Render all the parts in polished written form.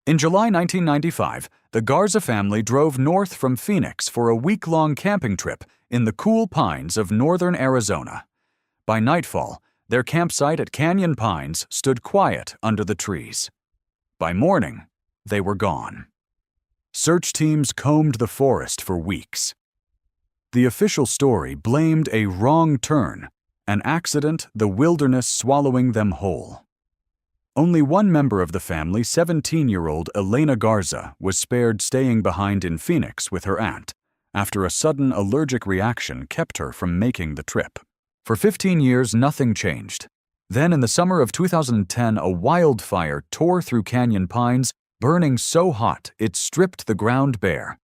In July 1995, the Garza family drove north from Phoenix for a week-long camping trip in the cool pines of northern Arizona. By nightfall, their campsite at Canyon Pines stood quiet under the trees. By morning, they were gone. Search teams combed the forest for weeks. The official story blamed a wrong turn, an accident, the wilderness swallowing them whole. Only one member of the family, 17-year-old Elena Garza, was spared staying behind in Phoenix with her aunt, after a sudden allergic reaction kept her from making the trip. For 15 years, nothing changed. Then, in the summer of 2010, a wildfire tore through Canyon Pines, burning so hot it stripped the ground bare.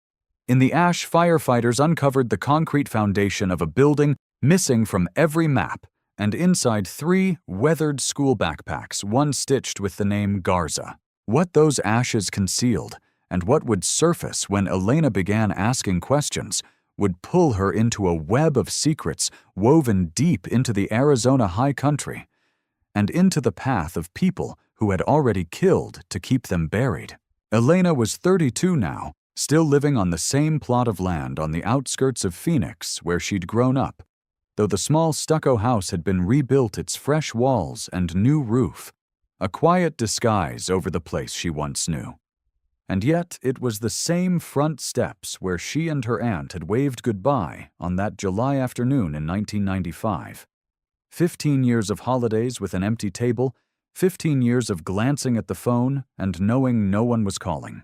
In the ash, firefighters uncovered the concrete foundation of a building missing from every map, and inside 3 weathered school backpacks, one stitched with the name Garza. What those ashes concealed, and what would surface when Elena began asking questions, would pull her into a web of secrets woven deep into the Arizona high country, and into the path of people who had already killed to keep them buried. Elena was 32 now, still living on the same plot of land on the outskirts of Phoenix where she'd grown up, though the small stucco house had been rebuilt, its fresh walls and new roof, a quiet disguise over the place she once knew. And yet it was the same front steps where she and her aunt had waved goodbye on that July afternoon in 1995. 15 years of holidays with an empty table, 15 years of glancing at the phone and knowing no one was calling.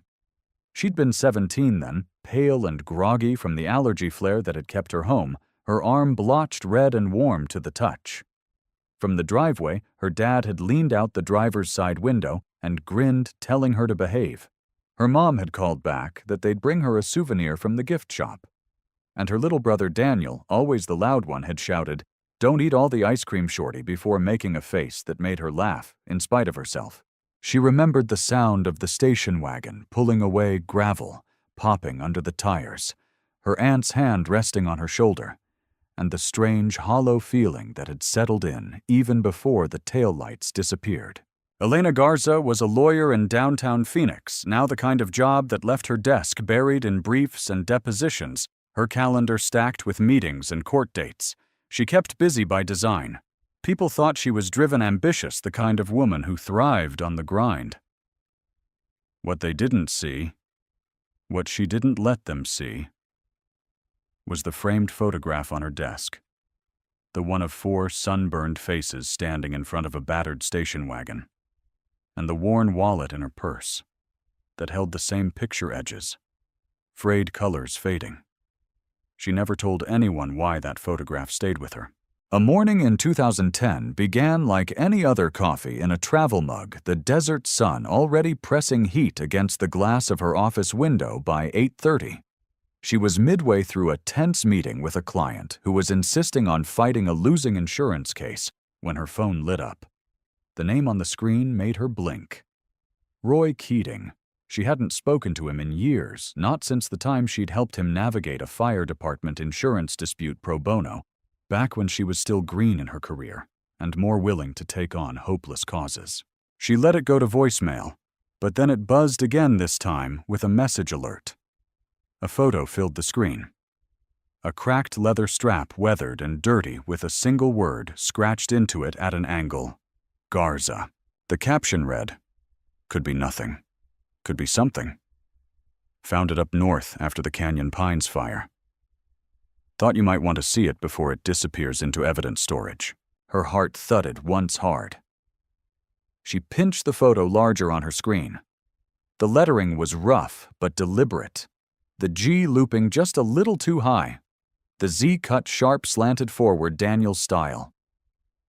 She'd been 17 then, pale and groggy from the allergy flare that had kept her home, her arm blotched red and warm to the touch. From the driveway, her dad had leaned out the driver's side window and grinned, telling her to behave. Her mom had called back that they'd bring her a souvenir from the gift shop. And her little brother Daniel, always the loud one, had shouted, "Don't eat all the ice cream, Shorty," before making a face that made her laugh, in spite of herself. She remembered the sound of the station wagon pulling away gravel, popping under the tires, her aunt's hand resting on her shoulder, and the strange, hollow feeling that had settled in even before the taillights disappeared. Elena Garza was a lawyer in downtown Phoenix, now the kind of job that left her desk buried in briefs and depositions, her calendar stacked with meetings and court dates. She kept busy by design. People thought she was driven, ambitious, the kind of woman who thrived on the grind. What they didn't see, what she didn't let them see, was the framed photograph on her desk, the one of 4 sunburned faces standing in front of a battered station wagon, and the worn wallet in her purse that held the same picture edges, frayed colors fading. She never told anyone why that photograph stayed with her. A morning in 2010 began like any other coffee in a travel mug, the desert sun already pressing heat against the glass of her office window by 8:30. She was midway through a tense meeting with a client who was insisting on fighting a losing insurance case when her phone lit up. The name on the screen made her blink. Roy Keating. She hadn't spoken to him in years, not since the time she'd helped him navigate a fire department insurance dispute pro bono, back when she was still green in her career and more willing to take on hopeless causes. She let it go to voicemail, but then it buzzed again, this time with a message alert. A photo filled the screen. A cracked leather strap, weathered and dirty, with a single word scratched into it at an angle. Garza. The caption read, "Could be nothing. Could be something. Found it up north after the Canyon Pines fire. Thought you might want to see it before it disappears into evidence storage." Her heart thudded once hard. She pinched the photo larger on her screen. The lettering was rough but deliberate, the G looping just a little too high, the Z cut sharp, slanted forward, Daniel style.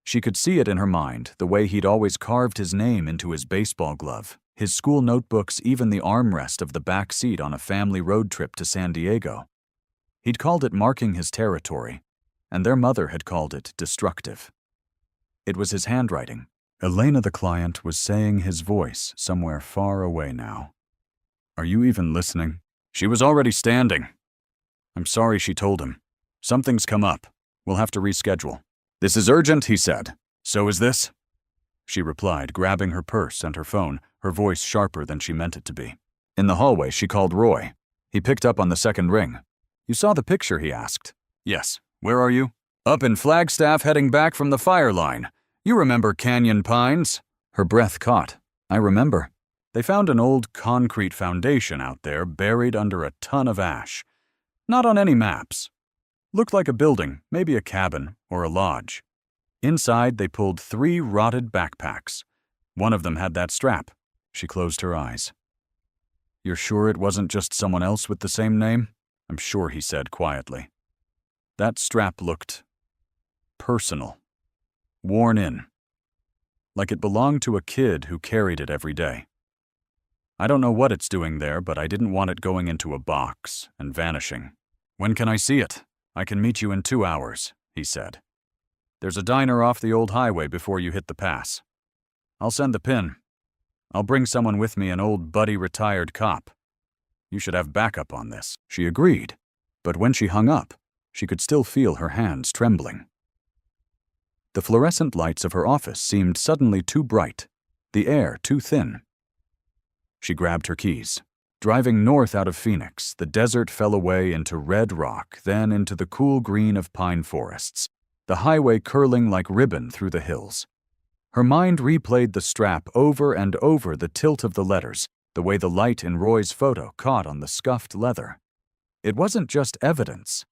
She could see it in her mind, the way he'd always carved his name into his baseball glove, his school notebooks, even the armrest of the back seat on a family road trip to San Diego. He'd called it marking his territory, and their mother had called it destructive. It was his handwriting. Elena, the client, was saying his voice somewhere far away now. "Are you even listening?" She was already standing. "I'm sorry," she told him. "Something's come up. We'll have to reschedule." "This is urgent," he said. "So is this," she replied, grabbing her purse and her phone, her voice sharper than she meant it to be. In the hallway, she called Roy. He picked up on the second ring. "You saw the picture?" he asked. "Yes. Where are you?" "Up in Flagstaff, heading back from the fire line. You remember Canyon Pines?" Her breath caught. "I remember. They found an old concrete foundation out there buried under a ton of ash. Not on any maps. Looked like a building, maybe a cabin or a lodge. Inside, they pulled 3 rotted backpacks. One of them had that strap." She closed her eyes. "You're sure it wasn't just someone else with the same name?" "I'm sure," he said quietly. "That strap looked personal, worn in, like it belonged to a kid who carried it every day. I don't know what it's doing there, but I didn't want it going into a box and vanishing." "When can I see it?" "I can meet you in 2 hours, he said. "There's a diner off the old highway before you hit the pass. I'll send the pin. I'll bring someone with me, an old buddy retired cop. You should have backup on this." She agreed, but when she hung up, she could still feel her hands trembling. The fluorescent lights of her office seemed suddenly too bright, the air too thin. She grabbed her keys. Driving north out of Phoenix, the desert fell away into red rock, then into the cool green of pine forests, the highway curling like ribbon through the hills. Her mind replayed the strap over and over, the tilt of the letters, the way the light in Roy's photo caught on the scuffed leather. It wasn't just evidence.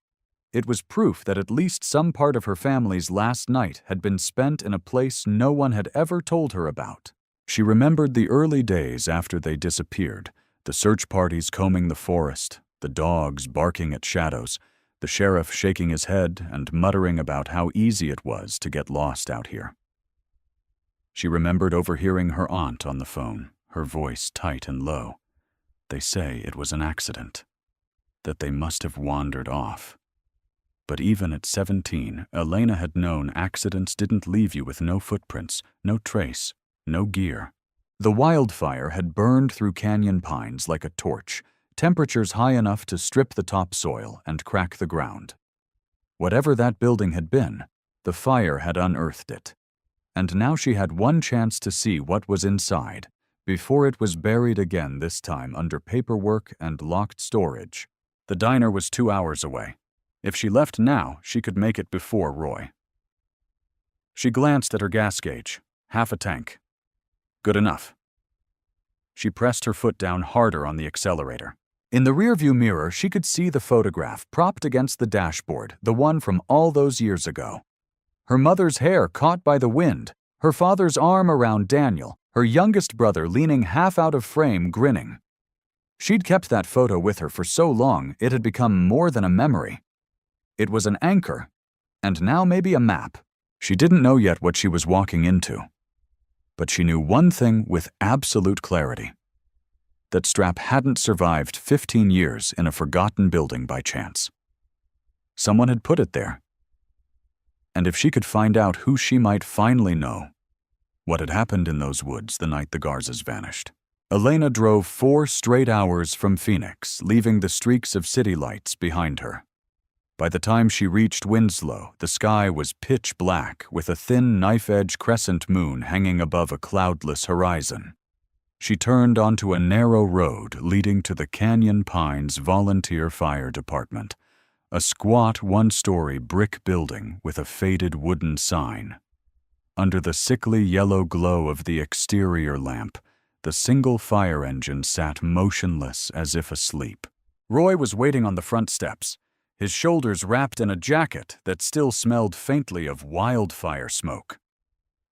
It was proof that at least some part of her family's last night had been spent in a place no one had ever told her about. She remembered the early days after they disappeared, the search parties combing the forest, the dogs barking at shadows, the sheriff shaking his head and muttering about how easy it was to get lost out here. She remembered overhearing her aunt on the phone, her voice tight and low. "They say it was an accident, that they must have wandered off." But even at 17, Elena had known accidents didn't leave you with no footprints, no trace, no gear. The wildfire had burned through Canyon Pines like a torch, temperatures high enough to strip the topsoil and crack the ground. Whatever that building had been, the fire had unearthed it. And now she had one chance to see what was inside, before it was buried again, this time under paperwork and locked storage. The diner was 2 hours away. If she left now, she could make it before Roy. She glanced at her gas gauge. Half a tank. Good enough. She pressed her foot down harder on the accelerator. In the rearview mirror, she could see the photograph propped against the dashboard, the one from all those years ago. Her mother's hair caught by the wind, her father's arm around Daniel, her youngest brother leaning half out of frame, grinning. She'd kept that photo with her for so long, it had become more than a memory. It was an anchor, and now maybe a map. She didn't know yet what she was walking into. But she knew one thing with absolute clarity. That strap hadn't survived 15 years in a forgotten building by chance. Someone had put it there. And if she could find out who, she might finally know what had happened in those woods the night the Garzas vanished. Elena drove 4 straight hours from Phoenix, leaving the streaks of city lights behind her. By the time she reached Winslow, the sky was pitch black with a thin knife-edge crescent moon hanging above a cloudless horizon. She turned onto a narrow road leading to the Canyon Pines Volunteer Fire Department, a squat one-story brick building with a faded wooden sign. Under the sickly yellow glow of the exterior lamp, the single fire engine sat motionless as if asleep. Roy was waiting on the front steps, his shoulders wrapped in a jacket that still smelled faintly of wildfire smoke.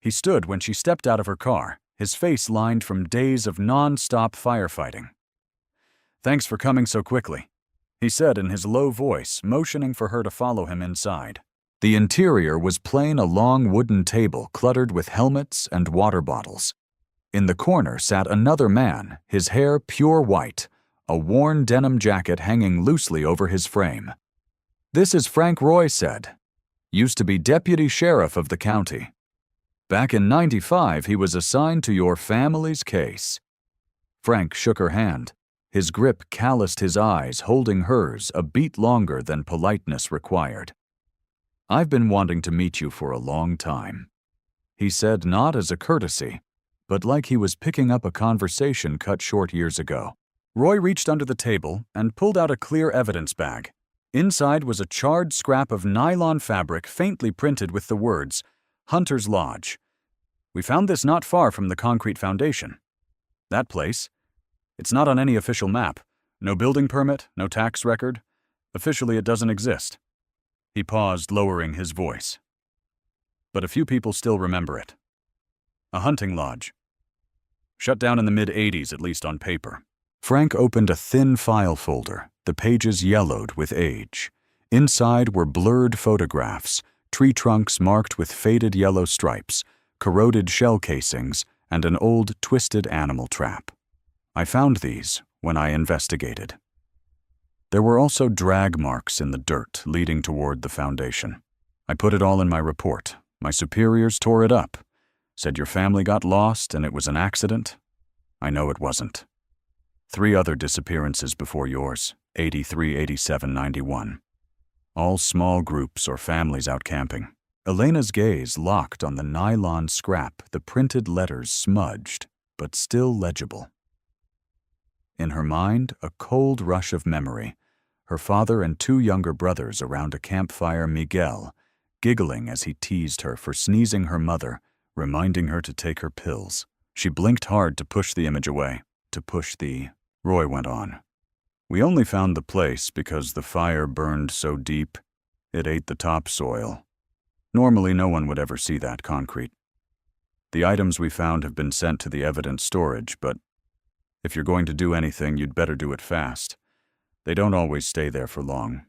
He stood when she stepped out of her car, his face lined from days of non-stop firefighting. "Thanks for coming so quickly," he said in his low voice, motioning for her to follow him inside. The interior was plain, a long wooden table cluttered with helmets and water bottles. In the corner sat another man, his hair pure white, a worn denim jacket hanging loosely over his frame. "This is Frank," Roy said. "Used to be deputy sheriff of the county. Back in '95, he was assigned to your family's case." Frank shook her hand. His grip calloused his eyes, holding hers a beat longer than politeness required. "I've been wanting to meet you for a long time," he said, not as a courtesy, but like he was picking up a conversation cut short years ago. Roy reached under the table and pulled out a clear evidence bag. Inside was a charred scrap of nylon fabric faintly printed with the words, "Hunter's Lodge." "We found this not far from the concrete foundation." "That place? It's not on any official map. No building permit, no tax record. Officially, it doesn't exist." He paused, lowering his voice. "But a few people still remember it. A hunting lodge. Shut down in the mid-'80s, at least on paper." Frank opened a thin file folder, the pages yellowed with age. Inside were blurred photographs, tree trunks marked with faded yellow stripes, corroded shell casings, and an old, twisted animal trap. I found these when I investigated. There were also drag marks in the dirt leading toward the foundation. I put it all in my report. My superiors tore it up. Said your family got lost and it was an accident. I know it wasn't. 3 other disappearances before yours, 83, 87, 91. All small groups or families out camping. Elena's gaze locked on the nylon scrap, the printed letters smudged, but still legible. In her mind, a cold rush of memory. Her father and 2 younger brothers around a campfire, Miguel, giggling as he teased her for sneezing her mother, reminding her to take her pills. She blinked hard to push the image away, to push the... Roy went on. "We only found the place because the fire burned so deep, it ate the topsoil. Normally, no one would ever see that concrete. The items we found have been sent to the evidence storage, but if you're going to do anything, you'd better do it fast. They don't always stay there for long."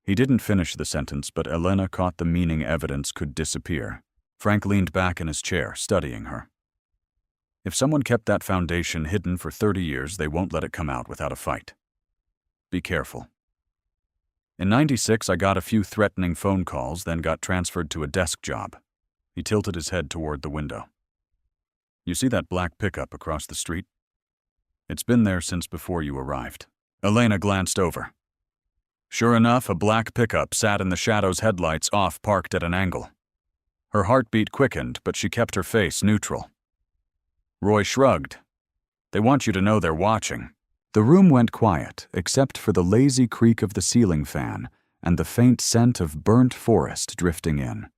He didn't finish the sentence, but Elena caught the meaning evidence could disappear. Frank leaned back in his chair, studying her. "If someone kept that foundation hidden for 30 years, they won't let it come out without a fight. Be careful." In '96, I got a few threatening phone calls, then got transferred to a desk job. He tilted his head toward the window. "You see that black pickup across the street? It's been there since before you arrived." Elena glanced over. Sure enough, a black pickup sat in the shadow's headlights off, parked at an angle. Her heartbeat quickened, but she kept her face neutral. Roy shrugged. "They want you to know they're watching." The room went quiet, except for the lazy creak of the ceiling fan and the faint scent of burnt forest drifting in.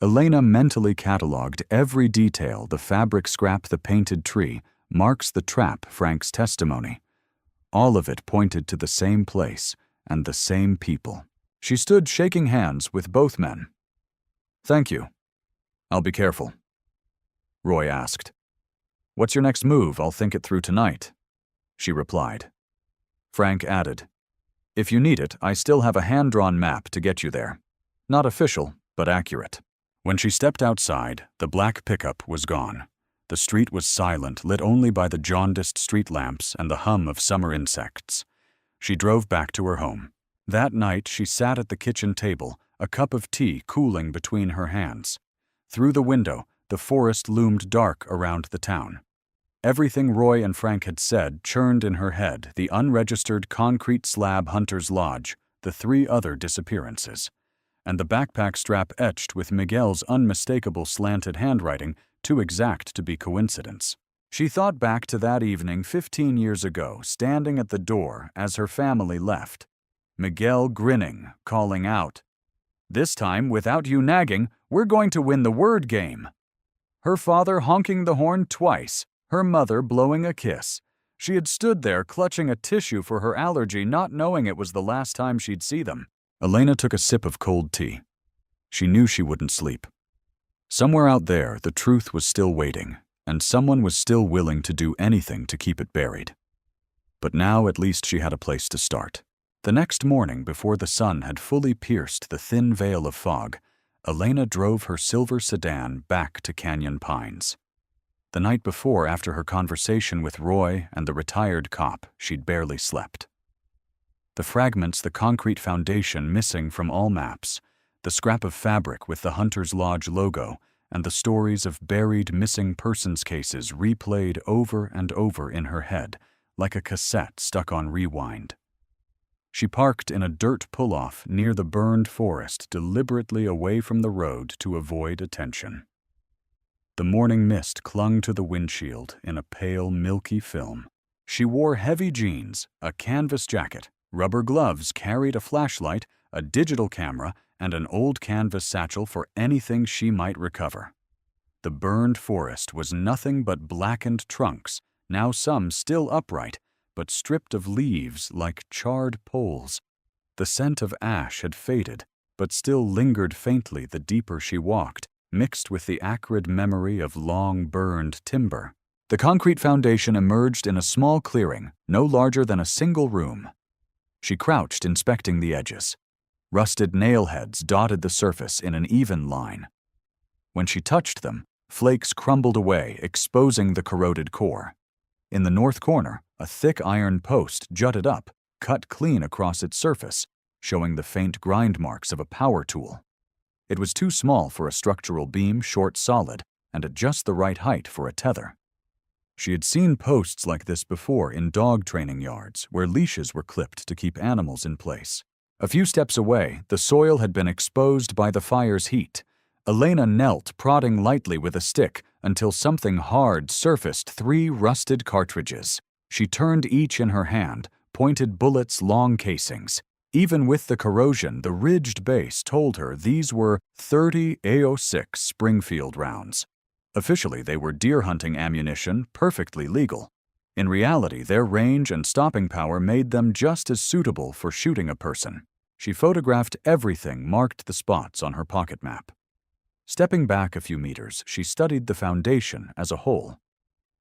Elena mentally catalogued every detail: the fabric scrap, the painted tree, marks, the trap, Frank's testimony. All of it pointed to the same place and the same people. She stood shaking hands with both men. "Thank you. I'll be careful." Roy asked. "What's your next move? I'll think it through tonight." She replied. Frank added, "If you need it, I still have a hand-drawn map to get you there. Not official, but accurate." When she stepped outside, the black pickup was gone. The street was silent, lit only by the jaundiced street lamps and the hum of summer insects. She drove back to her home. That night, she sat at the kitchen table, a cup of tea cooling between her hands. Through the window, the forest loomed dark around the town. Everything Roy and Frank had said churned in her head: the unregistered concrete slab Hunter's Lodge, the 3 other disappearances, and the backpack strap etched with Miguel's unmistakable slanted handwriting, too exact to be coincidence. She thought back to that evening 15 years ago, standing at the door as her family left. Miguel grinning, calling out, "This time, without you nagging, we're going to win the word game." Her father honking the horn twice, her mother blowing a kiss. She had stood there clutching a tissue for her allergy, not knowing it was the last time she'd see them. Elena took a sip of cold tea. She knew she wouldn't sleep. Somewhere out there, the truth was still waiting, and someone was still willing to do anything to keep it buried. But now at least she had a place to start. The next morning, before the sun had fully pierced the thin veil of fog, Elena drove her silver sedan back to Canyon Pines. The night before, after her conversation with Roy and the retired cop, she'd barely slept. The fragments, the concrete foundation missing from all maps, the scrap of fabric with the Hunter's Lodge logo, and the stories of buried missing persons cases replayed over and over in her head, like a cassette stuck on rewind. She parked in a dirt pull-off near the burned forest, deliberately away from the road to avoid attention. The morning mist clung to the windshield in a pale, milky film. She wore heavy jeans, a canvas jacket, rubber gloves, carried a flashlight, a digital camera, and an old canvas satchel for anything she might recover. The burned forest was nothing but blackened trunks, now some still upright, but stripped of leaves like charred poles. The scent of ash had faded, but still lingered faintly the deeper she walked, mixed with the acrid memory of long burned timber. The concrete foundation emerged in a small clearing, no larger than a single room. She crouched, inspecting the edges. Rusted nail heads dotted the surface in an even line. When she touched them, flakes crumbled away, exposing the corroded core. In the north corner, a thick iron post jutted up, cut clean across its surface, showing the faint grind marks of a power tool. It was too small for a structural beam, short solid, and at just the right height for a tether. She had seen posts like this before in dog training yards, where leashes were clipped to keep animals in place. A few steps away, the soil had been exposed by the fire's heat. Elena knelt, prodding lightly with a stick, until something hard surfaced 3 rusted cartridges. She turned each in her hand, pointed bullets, long casings. Even with the corrosion, the ridged base told her these were .30 AO6 Springfield rounds. Officially, they were deer hunting ammunition, perfectly legal. In reality, their range and stopping power made them just as suitable for shooting a person. She photographed everything, marked the spots on her pocket map. Stepping back a few meters, she studied the foundation as a whole.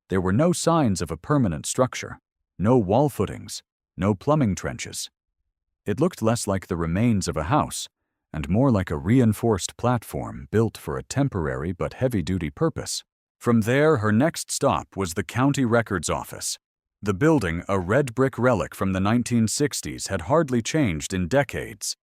There were no signs of a permanent structure, no wall footings, no plumbing trenches. It looked less like the remains of a house, and more like a reinforced platform built for a temporary but heavy-duty purpose. From there, her next stop was the county records office. The building, a red brick relic from the 1960s, had hardly changed in decades.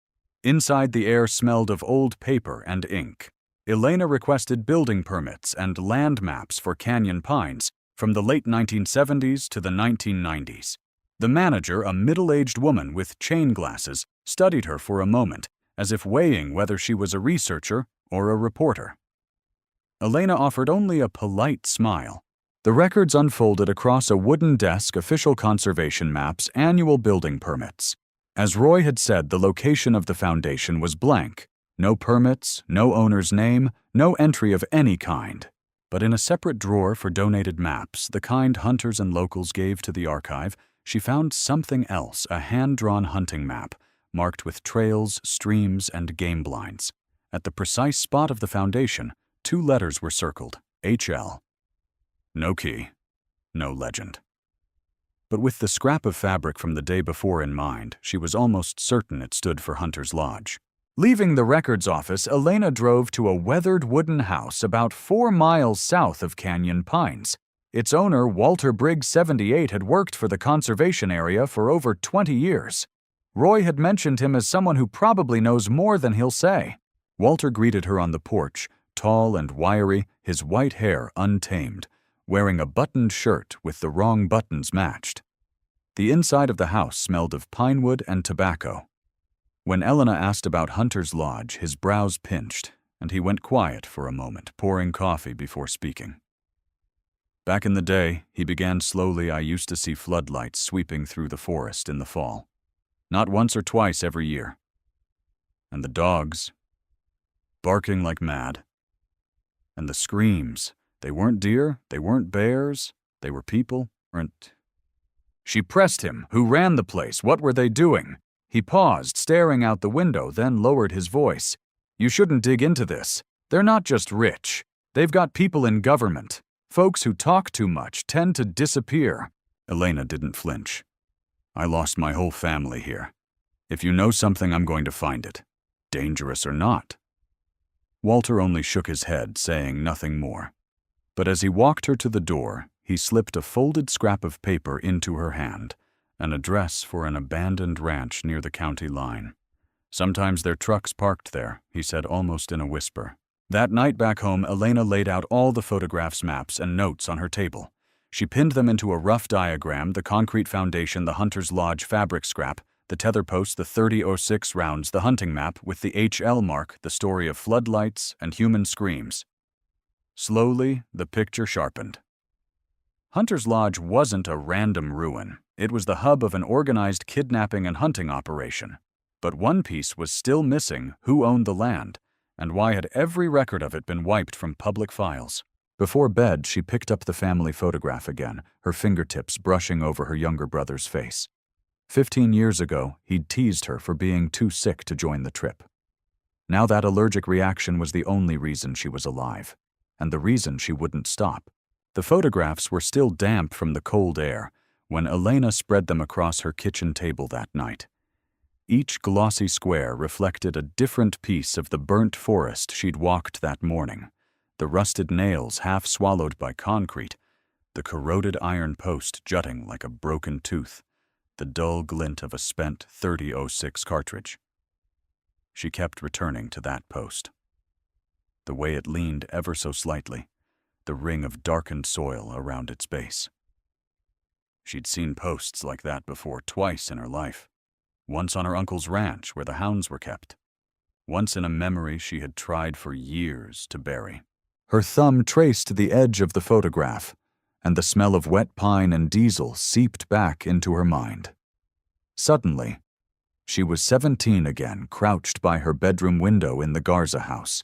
Inside, the air smelled of old paper and ink. Elena requested building permits and land maps for Canyon Pines from the late 1970s to the 1990s. The manager, a middle-aged woman with chain glasses, studied her for a moment, as if weighing whether she was a researcher or a reporter. Elena offered only a polite smile. The records unfolded across a wooden desk: official conservation maps, annual building permits. As Roy had said, the location of the foundation was blank. No permits, no owner's name, no entry of any kind. But in a separate drawer for donated maps, the kind hunters and locals gave to the archive, she found something else: a hand-drawn hunting map, marked with trails, streams, and game blinds. At the precise spot of the foundation, 2 letters were circled: HL. No key, no legend. But with the scrap of fabric from the day before in mind, she was almost certain it stood for Hunter's Lodge. Leaving the records office, Elena drove to a weathered wooden house about 4 miles south of Canyon Pines. Its owner, Walter Briggs, 78, had worked for the conservation area for over 20 years. Roy had mentioned him as someone who probably knows more than he'll say. Walter greeted her on the porch, tall and wiry, his white hair untamed, wearing a buttoned shirt with the wrong buttons matched. The inside of the house smelled of pine wood and tobacco. When Elena asked about Hunter's Lodge, his brows pinched, and he went quiet for a moment, pouring coffee before speaking. Back in the day, he began slowly, I used to see floodlights sweeping through the forest in the fall. Not once or twice every year. And the dogs, barking like mad. And the screams. They weren't deer, they weren't bears, they were people, weren't... She pressed him. Who ran the place? What were they doing? He paused, staring out the window, then lowered his voice. You shouldn't dig into this. They're not just rich. They've got people in government. Folks who talk too much tend to disappear. Elena didn't flinch. I lost my whole family here. If you know something, I'm going to find it. Dangerous or not. Walter only shook his head, saying nothing more. But as he walked her to the door, he slipped a folded scrap of paper into her hand, an address for an abandoned ranch near the county line. Sometimes there are trucks parked there, he said almost in a whisper. That night back home, Elena laid out all the photographs, maps, and notes on her table. She pinned them into a rough diagram: the concrete foundation, the Hunter's Lodge fabric scrap, the tether post, the .30-06 rounds, the hunting map with the HL mark, the story of floodlights and human screams. Slowly, the picture sharpened. Hunter's Lodge wasn't a random ruin. It was the hub of an organized kidnapping and hunting operation. But one piece was still missing: who owned the land, and why had every record of it been wiped from public files? Before bed, she picked up the family photograph again, her fingertips brushing over her younger brother's face. 15 years ago, he'd teased her for being too sick to join the trip. Now that allergic reaction was the only reason she was alive, and the reason she wouldn't stop. The photographs were still damp from the cold air when Elena spread them across her kitchen table that night. Each glossy square reflected a different piece of the burnt forest she'd walked that morning: the rusted nails half swallowed by concrete, the corroded iron post jutting like a broken tooth, the dull glint of a spent .30-06 cartridge. She kept returning to that post. The way it leaned ever so slightly, the ring of darkened soil around its base. She'd seen posts like that before twice in her life. Once on her uncle's ranch where the hounds were kept. Once in a memory she had tried for years to bury. Her thumb traced the edge of the photograph, and the smell of wet pine and diesel seeped back into her mind. Suddenly, she was 17 again, crouched by her bedroom window in the Garza house.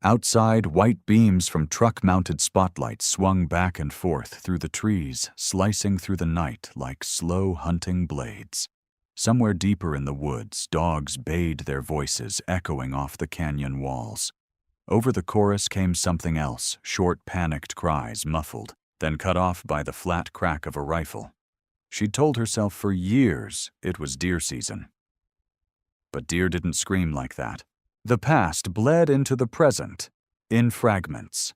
Outside, white beams from truck-mounted spotlights swung back and forth through the trees, slicing through the night like slow hunting blades. Somewhere deeper in the woods, dogs bayed their voices echoing off the canyon walls. Over the chorus came something else, short, panicked cries, muffled, then cut off by the flat crack of a rifle. She'd told herself for years it was deer season. But deer didn't scream like that. The past bled into the present, in fragments.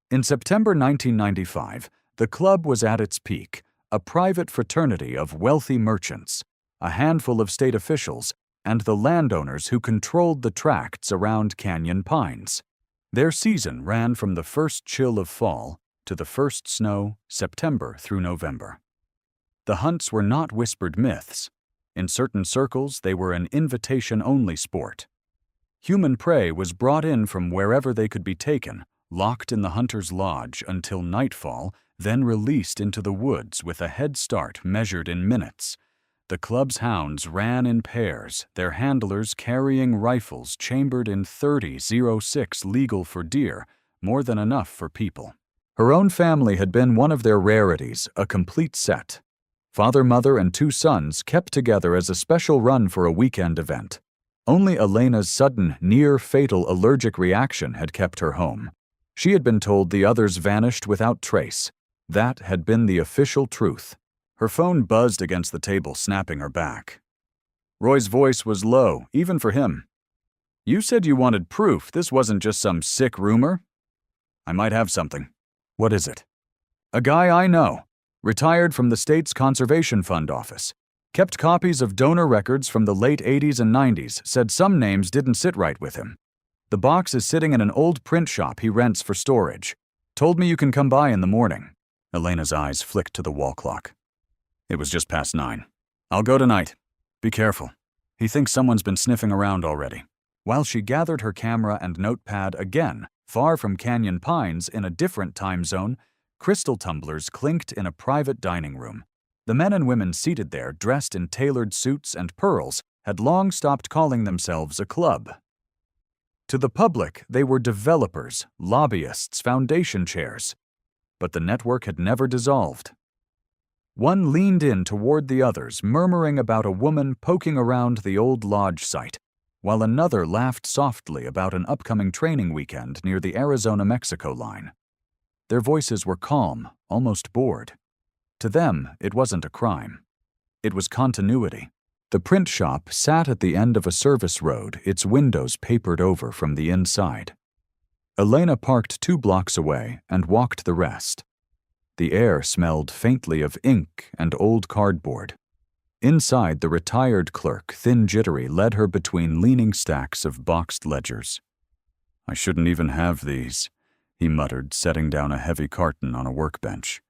In September 1995, the club was at its peak, a private fraternity of wealthy merchants, a handful of state officials, and the landowners who controlled the tracts around Canyon Pines. Their season ran from the first chill of fall to the first snow, September through November. The hunts were not whispered myths. In certain circles, they were an invitation-only sport. Human prey was brought in from wherever they could be taken, locked in the hunter's lodge until nightfall, then released into the woods with a head start measured in minutes. The club's hounds ran in pairs, their handlers carrying rifles chambered in .30-06 legal for deer, more than enough for people. Her own family had been one of their rarities, a complete set. Father, mother, and 2 sons kept together as a special run for a weekend event. Only Elena's sudden, near-fatal allergic reaction had kept her home. She had been told the others vanished without trace. That had been the official truth. Her phone buzzed against the table, snapping her back. Roy's voice was low, even for him. "You said you wanted proof. This wasn't just some sick rumor." "I might have something." "What is it?" "A guy I know, retired from the state's Conservation Fund office. Kept copies of donor records from the late 80s and 90s, said some names didn't sit right with him. The box is sitting in an old print shop he rents for storage. Told me you can come by in the morning." Elena's eyes flicked to the wall clock. It was just past 9. "I'll go tonight. Be careful. He thinks someone's been sniffing around already." While she gathered her camera and notepad again, far from Canyon Pines in a different time zone, crystal tumblers clinked in a private dining room. The men and women seated there, dressed in tailored suits and pearls, had long stopped calling themselves a club. To the public, they were developers, lobbyists, foundation chairs. But the network had never dissolved. One leaned in toward the others, murmuring about a woman poking around the old lodge site, while another laughed softly about an upcoming training weekend near the Arizona-Mexico line. Their voices were calm, almost bored. To them, it wasn't a crime. It was continuity. The print shop sat at the end of a service road, its windows papered over from the inside. Elena parked 2 blocks away and walked the rest. The air smelled faintly of ink and old cardboard. Inside, the retired clerk, thin jittery, led her between leaning stacks of boxed ledgers. "I shouldn't even have these," he muttered, setting down a heavy carton on a workbench.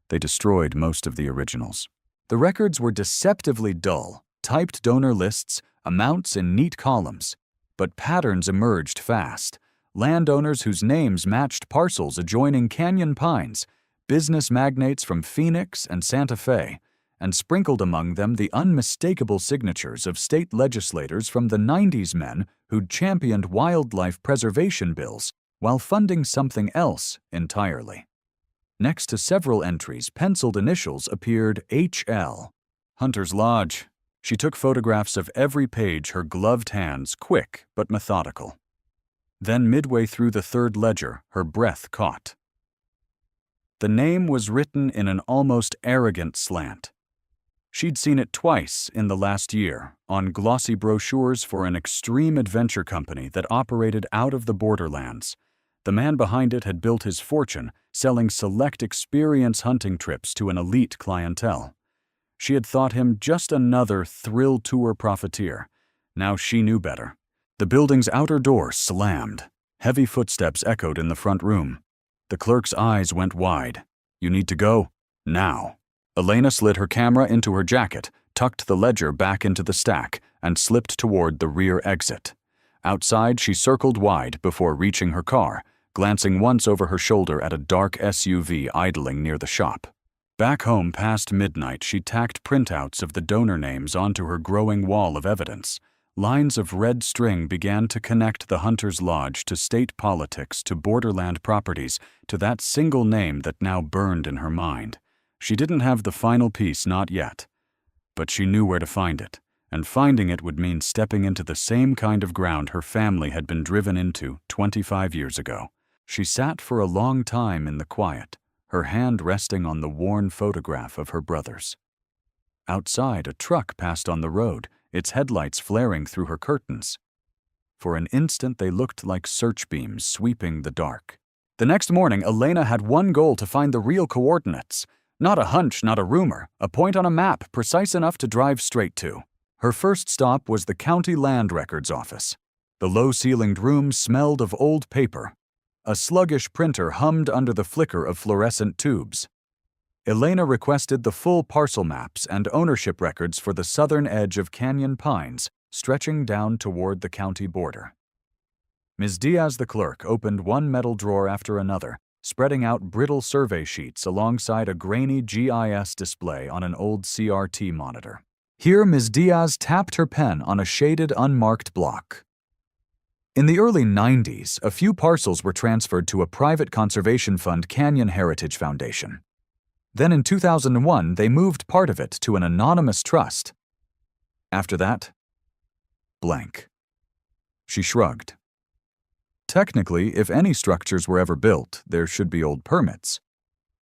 They destroyed most of the originals. The records were deceptively dull, typed donor lists, amounts in neat columns. But patterns emerged fast. landowners whose names matched parcels adjoining Canyon Pines, business magnates from Phoenix and Santa Fe, and sprinkled among them the unmistakable signatures of state legislators from the 90s men who'd championed wildlife preservation bills while funding something else entirely. Next to several entries, penciled initials appeared HL. Hunter's Lodge. She took photographs of every page, her gloved hands quick but methodical. Then midway through the third ledger, her breath caught. The name was written in an almost arrogant slant. She'd seen it twice in the last year, on glossy brochures for an extreme adventure company that operated out of the borderlands. The man behind it had built his fortune selling select experience hunting trips to an elite clientele. She had thought him just another thrill tour profiteer. Now she knew better. The building's outer door slammed. Heavy footsteps echoed in the front room. The clerk's eyes went wide. "You need to go? Now." Elena slid her camera into her jacket, tucked the ledger back into the stack, and slipped toward the rear exit. Outside, she circled wide before reaching her car, glancing once over her shoulder at a dark SUV idling near the shop. Back home past midnight, she tacked printouts of the donor names onto her growing wall of evidence. Lines of red string began to connect the Hunter's Lodge to state politics, to borderland properties, to that single name that now burned in her mind. She didn't have the final piece, not yet. But she knew where to find it, and finding it would mean stepping into the same kind of ground her family had been driven into 25 years ago. She sat for a long time in the quiet, her hand resting on the worn photograph of her brothers. Outside, a truck passed on the road, its headlights flaring through her curtains. For an instant, they looked like search beams sweeping the dark. The next morning, Elena had one goal: to find the real coordinates. Not a hunch, not a rumor, a point on a map precise enough to drive straight to. Her first stop was the county land records office. The low-ceilinged room smelled of old paper. A sluggish printer hummed under the flicker of fluorescent tubes. Elena requested the full parcel maps and ownership records for the southern edge of Canyon Pines, stretching down toward the county border. Ms. Diaz, the clerk, opened one metal drawer after another, spreading out brittle survey sheets alongside a grainy GIS display on an old CRT monitor. Here, Ms. Diaz tapped her pen on a shaded, unmarked block. In the early 90s, a few parcels were transferred to a private conservation fund, Canyon Heritage Foundation. Then in 2001, they moved part of it to an anonymous trust. After that, blank. She shrugged. Technically, if any structures were ever built, there should be old permits.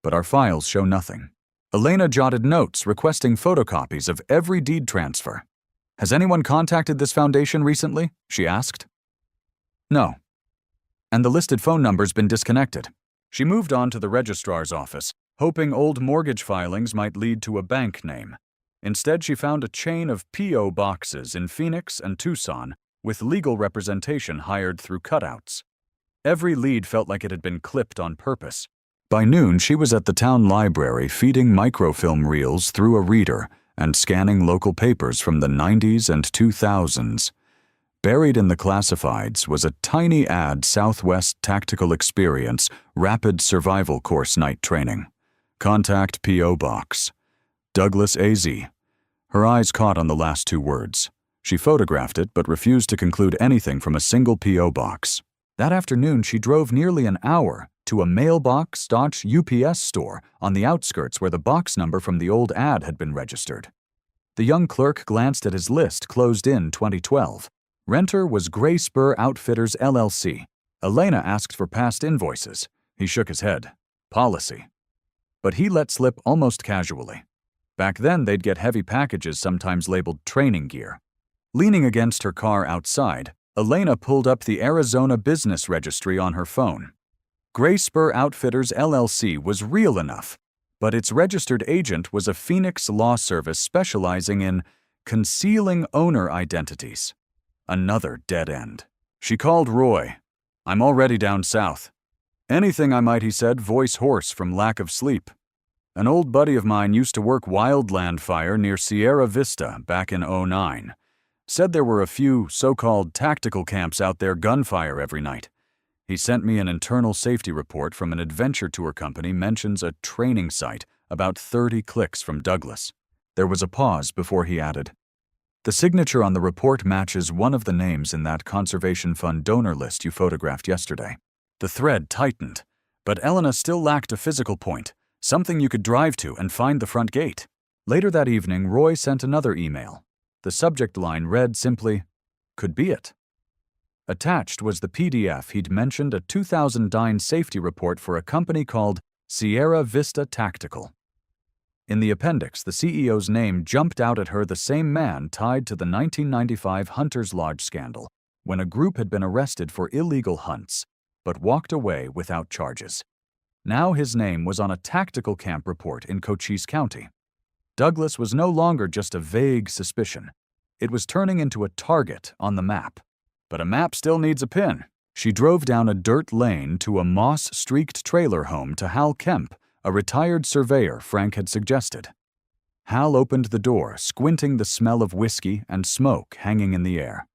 But our files show nothing. Elena jotted notes requesting photocopies of every deed transfer. "Has anyone contacted this foundation recently?" she asked. "No. And the listed phone number's been disconnected." She moved on to the registrar's office, hoping old mortgage filings might lead to a bank name. Instead, she found a chain of P.O. boxes in Phoenix and Tucson, with legal representation hired through cutouts. Every lead felt like it had been clipped on purpose. By noon, she was at the town library feeding microfilm reels through a reader and scanning local papers from the 90s and 2000s. Buried in the classifieds was a tiny ad: Southwest Tactical Experience Rapid Survival Course Night Training. Contact P.O. Box. Douglas A.Z. Her eyes caught on the last two words. She photographed it but refused to conclude anything from a single P.O. box. That afternoon, she drove nearly an hour to a mailbox UPS store on the outskirts where the box number from the old ad had been registered. The young clerk glanced at his list, closed in 2012. Renter was Gray Spur Outfitters, LLC. Elena asked for past invoices. He shook his head. Policy. But he let slip almost casually. Back then, they'd get heavy packages, sometimes labeled training gear. Leaning against her car outside, Elena pulled up the Arizona Business Registry on her phone. Gray Spur Outfitters, LLC was real enough, but its registered agent was a Phoenix law service specializing in concealing owner identities. Another dead end. She called Roy. "I'm already down south." "Anything I might," he said, voice hoarse from lack of sleep. "An old buddy of mine used to work wildland fire near Sierra Vista back in '09. Said there were a few so-called tactical camps out there, gunfire every night. He sent me an internal safety report from an adventure tour company mentions a training site about 30 clicks from Douglas. There was a pause before he added, "The signature on the report matches one of the names in that Conservation Fund donor list you photographed yesterday." The thread tightened, but Elena still lacked a physical point, something you could drive to and find the front gate. Later that evening, Roy sent another email. The subject line read simply, "Could be it." Attached was the PDF he'd mentioned a 2009 safety report for a company called Sierra Vista Tactical. In the appendix, the CEO's name jumped out at her, the same man tied to the 1995 Hunters Lodge scandal, when a group had been arrested for illegal hunts, but walked away without charges. Now his name was on a tactical camp report in Cochise County. Douglas was no longer just a vague suspicion. It was turning into a target on the map. But a map still needs a pin. She drove down a dirt lane to a moss-streaked trailer home to Hal Kemp, a retired surveyor Frank had suggested. Hal opened the door, squinting, the smell of whiskey and smoke hanging in the air.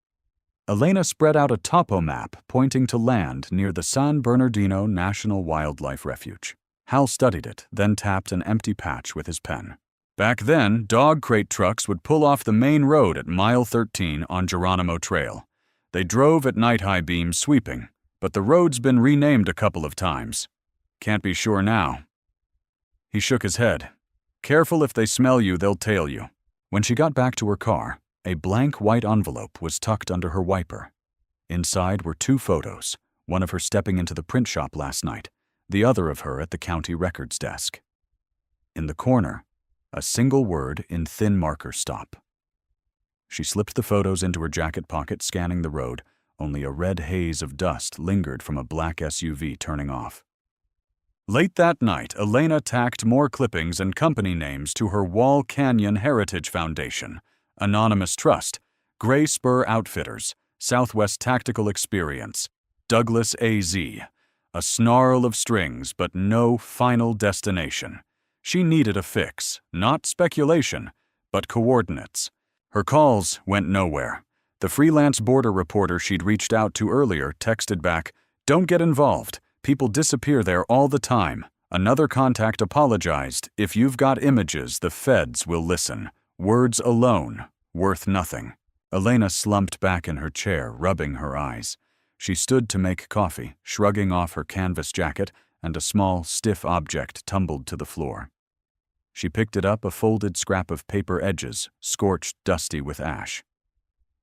Elena spread out a topo map pointing to land near the San Bernardino National Wildlife Refuge. Hal studied it, then tapped an empty patch with his pen. Back then, dog crate trucks would pull off the main road at mile 13 on Geronimo Trail. They drove at night-high beams sweeping, but the road's been renamed a couple of times. Can't be sure now. He shook his head. Careful, if they smell you, they'll tail you. When she got back to her car, a blank white envelope was tucked under her wiper. Inside were 2 photos, one of her stepping into the print shop last night, the other of her at the county records desk. In the corner, a single word in thin marker: stop. She slipped the photos into her jacket pocket, scanning the road. Only a red haze of dust lingered from a black SUV turning off. Late that night, Elena tacked more clippings and company names to her Wall Canyon Heritage Foundation, Anonymous Trust, Gray Spur Outfitters, Southwest Tactical Experience, Douglas AZ. A snarl of strings, but no final destination. She needed a fix, not speculation, but coordinates. Her calls went nowhere. The freelance border reporter she'd reached out to earlier texted back, "Don't get involved. People disappear there all the time." Another contact apologized, "If you've got images, the feds will listen. Words alone, worth nothing." Elena slumped back in her chair, rubbing her eyes. She stood to make coffee, shrugging off her canvas jacket, and a small, stiff object tumbled to the floor. She picked it up, a folded scrap of paper edges, scorched dusty with ash.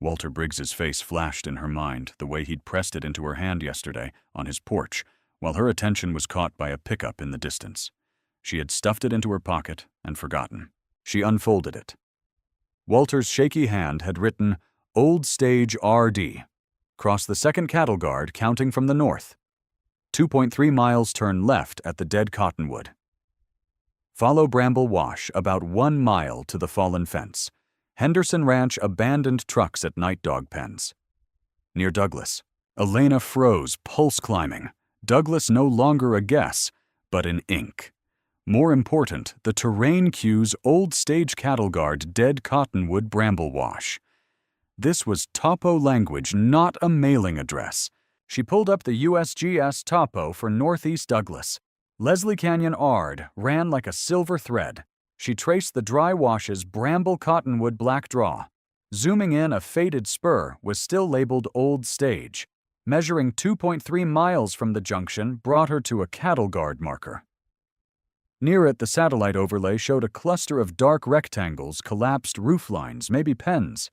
Walter Briggs's face flashed in her mind, the way he'd pressed it into her hand yesterday on his porch, while her attention was caught by a pickup in the distance. She had stuffed it into her pocket and forgotten. She unfolded it. Walter's shaky hand had written, "Old Stage RD. Cross the 2nd Cattle Guard, counting from the north. 2.3 miles turn left at the dead cottonwood. Follow Bramble Wash about 1 mile to the fallen fence. Henderson Ranch abandoned trucks at night dog pens." Near Douglas. Elena froze, pulse climbing. Douglas no longer a guess, but in ink. More important, the terrain cues Old Stage Cattle Guard Dead Cottonwood Bramble Wash. This was topo language, not a mailing address. She pulled up the USGS topo for Northeast Douglas. Leslie Canyon Ard ran like a silver thread. She traced the dry wash's Bramble Cottonwood Black Draw. Zooming in, a faded spur was still labeled Old Stage. Measuring 2.3 miles from the junction brought her to a cattle guard marker. Near it, the satellite overlay showed a cluster of dark rectangles, collapsed roof lines, maybe pens.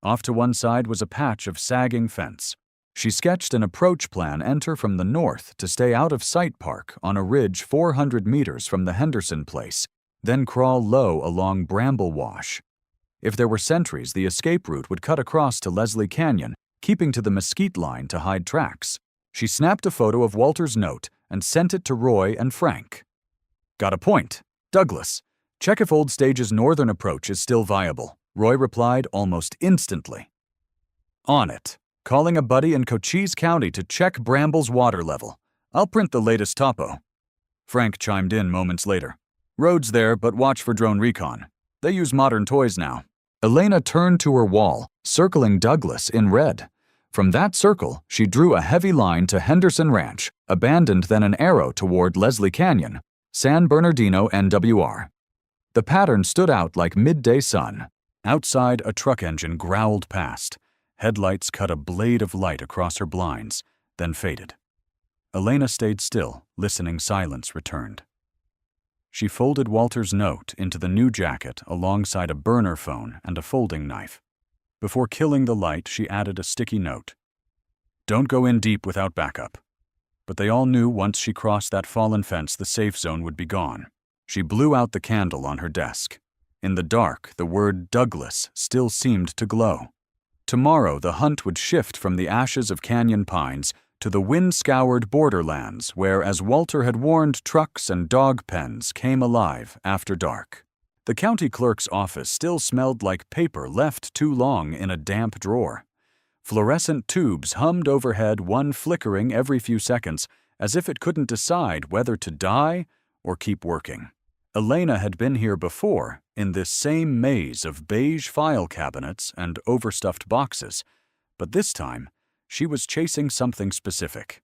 Off to one side was a patch of sagging fence. She sketched an approach plan: enter from the north to stay out of sight park on a ridge 400 meters from the Henderson place, then crawl low along Bramble Wash. If there were sentries, the escape route would cut across to Leslie Canyon, keeping to the mesquite line to hide tracks. She snapped a photo of Walter's note and sent it to Roy and Frank. "Got a point. Douglas, check if Old Stage's northern approach is still viable." Roy replied almost instantly. "On it. Calling a buddy in Cochise County to check Bramble's water level. I'll print the latest topo." Frank chimed in moments later. "Road's there, but watch for drone recon. They use modern toys now." Elena turned to her wall, circling Douglas in red. From that circle, she drew a heavy line to Henderson Ranch, abandoned then an arrow toward Leslie Canyon, San Bernardino NWR. The pattern stood out like midday sun. Outside, a truck engine growled past. Headlights cut a blade of light across her blinds, then faded. Elena stayed still, listening. Silence returned. She folded Walter's note into the new jacket alongside a burner phone and a folding knife. Before killing the light, she added a sticky note. "Don't go in deep without backup." But they all knew once she crossed that fallen fence, the safe zone would be gone. She blew out the candle on her desk. In the dark, the word Douglas still seemed to glow. Tomorrow, the hunt would shift from the ashes of canyon pines to the wind-scoured borderlands where, as Walter had warned, trucks and dog pens came alive after dark. The county clerk's office still smelled like paper left too long in a damp drawer. Fluorescent tubes hummed overhead, one flickering every few seconds, as if it couldn't decide whether to die or keep working. Elena had been here before, in this same maze of beige file cabinets and overstuffed boxes, but this time, she was chasing something specific.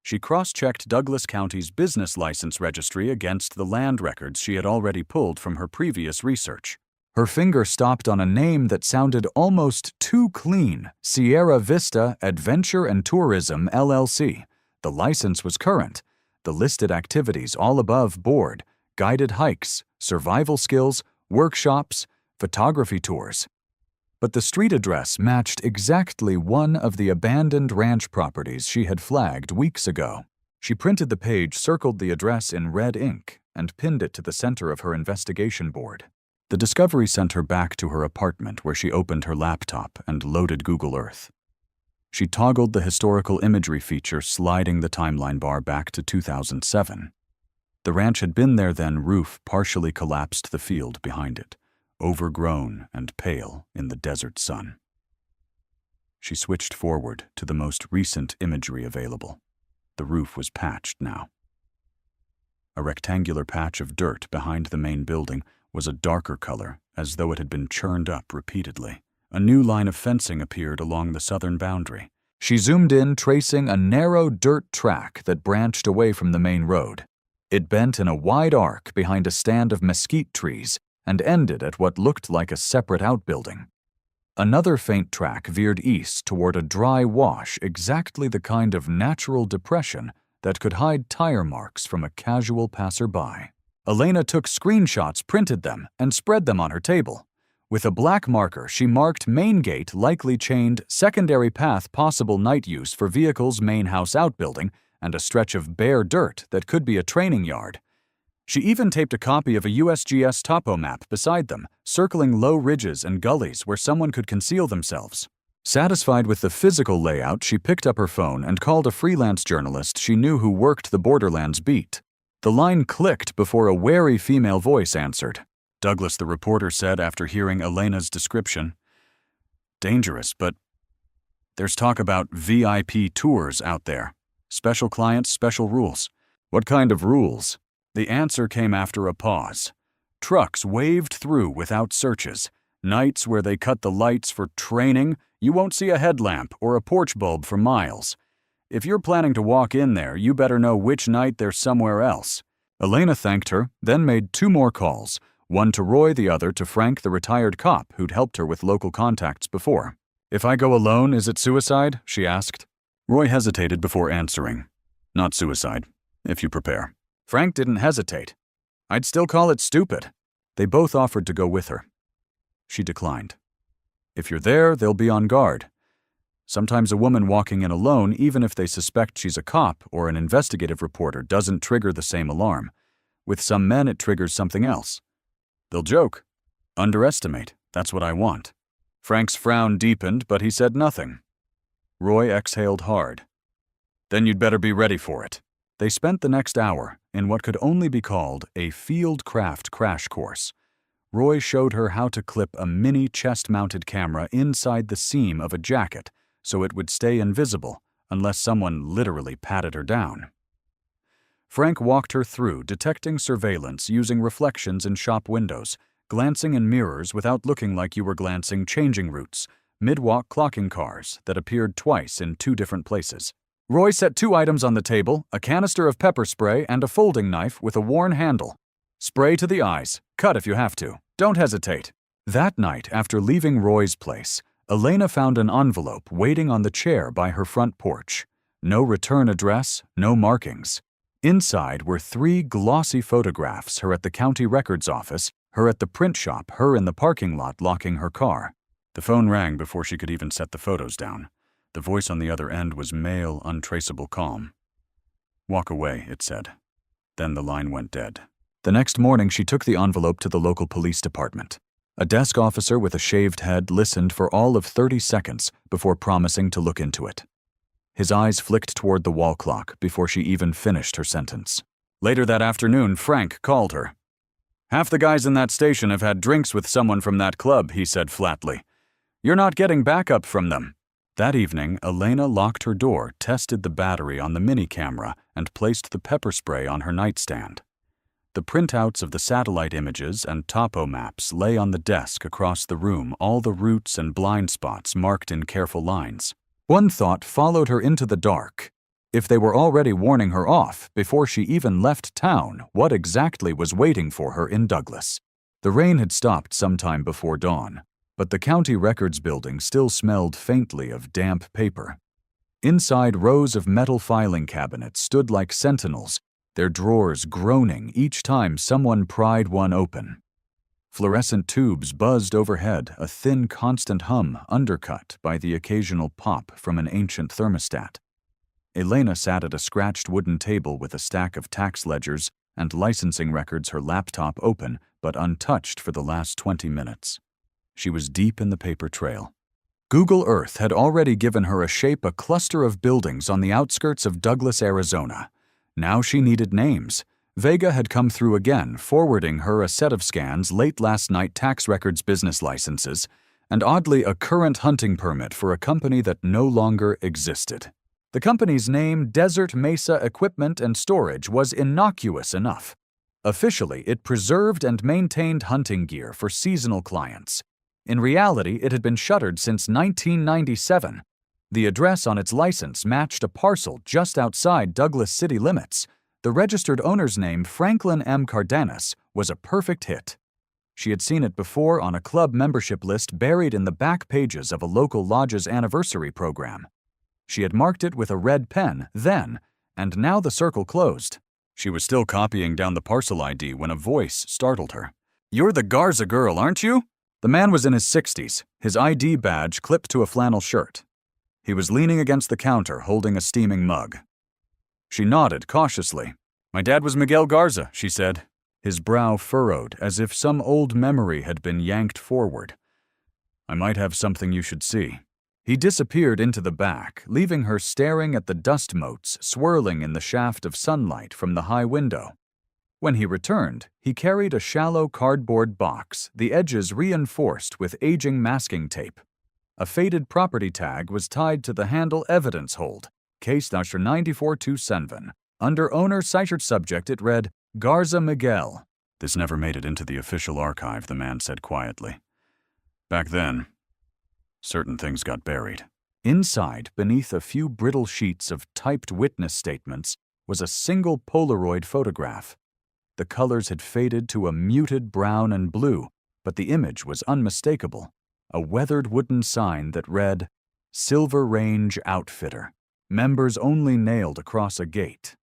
She cross-checked Douglas County's business license registry against the land records she had already pulled from her previous research. Her finger stopped on a name that sounded almost too clean: Sierra Vista Adventure and Tourism, LLC. The license was current, the listed activities all above board: guided hikes, survival skills, workshops, photography tours. But the street address matched exactly one of the abandoned ranch properties she had flagged weeks ago. She printed the page, circled the address in red ink, and pinned it to the center of her investigation board. The discovery sent her back to her apartment, where she opened her laptop and loaded Google Earth. She toggled the historical imagery feature, sliding the timeline bar back to 2007. The ranch had been there then. Roof partially collapsed, the field behind it, overgrown and pale in the desert sun. She switched forward to the most recent imagery available. The roof was patched now. A rectangular patch of dirt behind the main building was a darker color, as though it had been churned up repeatedly. A new line of fencing appeared along the southern boundary. She zoomed in, tracing a narrow dirt track that branched away from the main road. It bent in a wide arc behind a stand of mesquite trees and ended at what looked like a separate outbuilding. Another faint track veered east toward a dry wash, exactly the kind of natural depression that could hide tire marks from a casual passerby. Elena took screenshots, printed them, and spread them on her table. With a black marker, she marked main gate likely chained, secondary path possible night use for vehicles, main house outbuilding, and a stretch of bare dirt that could be a training yard. She even taped a copy of a USGS topo map beside them, circling low ridges and gullies where someone could conceal themselves. Satisfied with the physical layout, she picked up her phone and called a freelance journalist she knew who worked the Borderlands beat. The line clicked before a wary female voice answered. "Douglas," the reporter said after hearing Elena's description. "Dangerous, but there's talk about VIP tours out there. Special clients, special rules." "What kind of rules?" The answer came after a pause. "Trucks waved through without searches. Nights where they cut the lights for training, you won't see a headlamp or a porch bulb for miles. If you're planning to walk in there, you better know which night they're somewhere else." Elena thanked her, then made 2 more calls, one to Roy, the other to Frank, the retired cop who'd helped her with local contacts before. "If I go alone, is it suicide?" she asked. Roy hesitated before answering. "Not suicide, if you prepare." Frank didn't hesitate. "I'd still call it stupid." They both offered to go with her. She declined. "If you're there, they'll be on guard. Sometimes a woman walking in alone, even if they suspect she's a cop or an investigative reporter, doesn't trigger the same alarm. With some men, it triggers something else. They'll joke. Underestimate. That's what I want." Frank's frown deepened, but he said nothing. Roy exhaled hard. "Then you'd better be ready for it." They spent the next hour in what could only be called a fieldcraft crash course. Roy showed her how to clip a mini chest-mounted camera inside the seam of a jacket so it would stay invisible unless someone literally patted her down. Frank walked her through detecting surveillance using reflections in shop windows, glancing in mirrors without looking like you were glancing, changing routes, mid-walk clocking cars that appeared twice in 2 different places. Roy set 2 items on the table, a canister of pepper spray and a folding knife with a worn handle. Spray to the eyes. Cut if you have to. Don't hesitate. That night, after leaving Roy's place, Elena found an envelope waiting on the chair by her front porch. No return address, no markings. Inside were 3 glossy photographs, her at the county records office, her at the print shop, her in the parking lot locking her car. The phone rang before she could even set the photos down. The voice on the other end was male, untraceable calm. "Walk away," it said. Then the line went dead. The next morning, she took the envelope to the local police department. A desk officer with a shaved head listened for all of 30 seconds before promising to look into it. His eyes flicked toward the wall clock before she even finished her sentence. Later that afternoon, Frank called her. "Half the guys in that station have had drinks with someone from that club," he said flatly. "You're not getting backup from them." That evening, Elena locked her door, tested the battery on the mini camera, and placed the pepper spray on her nightstand. The printouts of the satellite images and topo maps lay on the desk across the room, all the routes and blind spots marked in careful lines. One thought followed her into the dark. If they were already warning her off before she even left town, what exactly was waiting for her in Douglas? The rain had stopped sometime before dawn, but the county records building still smelled faintly of damp paper. Inside, rows of metal filing cabinets stood like sentinels, their drawers groaning each time someone pried one open. Fluorescent tubes buzzed overhead, a thin, constant hum undercut by the occasional pop from an ancient thermostat. Elena sat at a scratched wooden table with a stack of tax ledgers and licensing records, her laptop open but untouched for the last 20 minutes. She was deep in the paper trail. Google Earth had already given her a cluster of buildings on the outskirts of Douglas, Arizona. Now she needed names. Vega had come through again, forwarding her a set of scans, late last night tax records, business licenses, and oddly a current hunting permit for a company that no longer existed. The company's name, Desert Mesa Equipment and Storage, was innocuous enough. Officially, it preserved and maintained hunting gear for seasonal clients. In reality, it had been shuttered since 1997. The address on its license matched a parcel just outside Douglas city limits. The registered owner's name, Franklin M. Cardenas, was a perfect hit. She had seen it before on a club membership list buried in the back pages of a local lodge's anniversary program. She had marked it with a red pen then, and now the circle closed. She was still copying down the parcel ID when a voice startled her. "You're the Garza girl, aren't you?" The man was in his 60s, his ID badge clipped to a flannel shirt. He was leaning against the counter, holding a steaming mug. She nodded cautiously. "My dad was Miguel Garza," she said. His brow furrowed as if some old memory had been yanked forward. "I might have something you should see." He disappeared into the back, leaving her staring at the dust motes swirling in the shaft of sunlight from the high window. When he returned, he carried a shallow cardboard box, the edges reinforced with aging masking tape. A faded property tag was tied to the handle evidence hold, case number 9427. Under owner cited subject it read, Garza Miguel. "This never made it into the official archive," the man said quietly. "Back then, certain things got buried." Inside, beneath a few brittle sheets of typed witness statements, was a single Polaroid photograph. The colors had faded to a muted brown and blue, but the image was unmistakable. A weathered wooden sign that read, Silver Range Outfitter. Members only, nailed across a gate.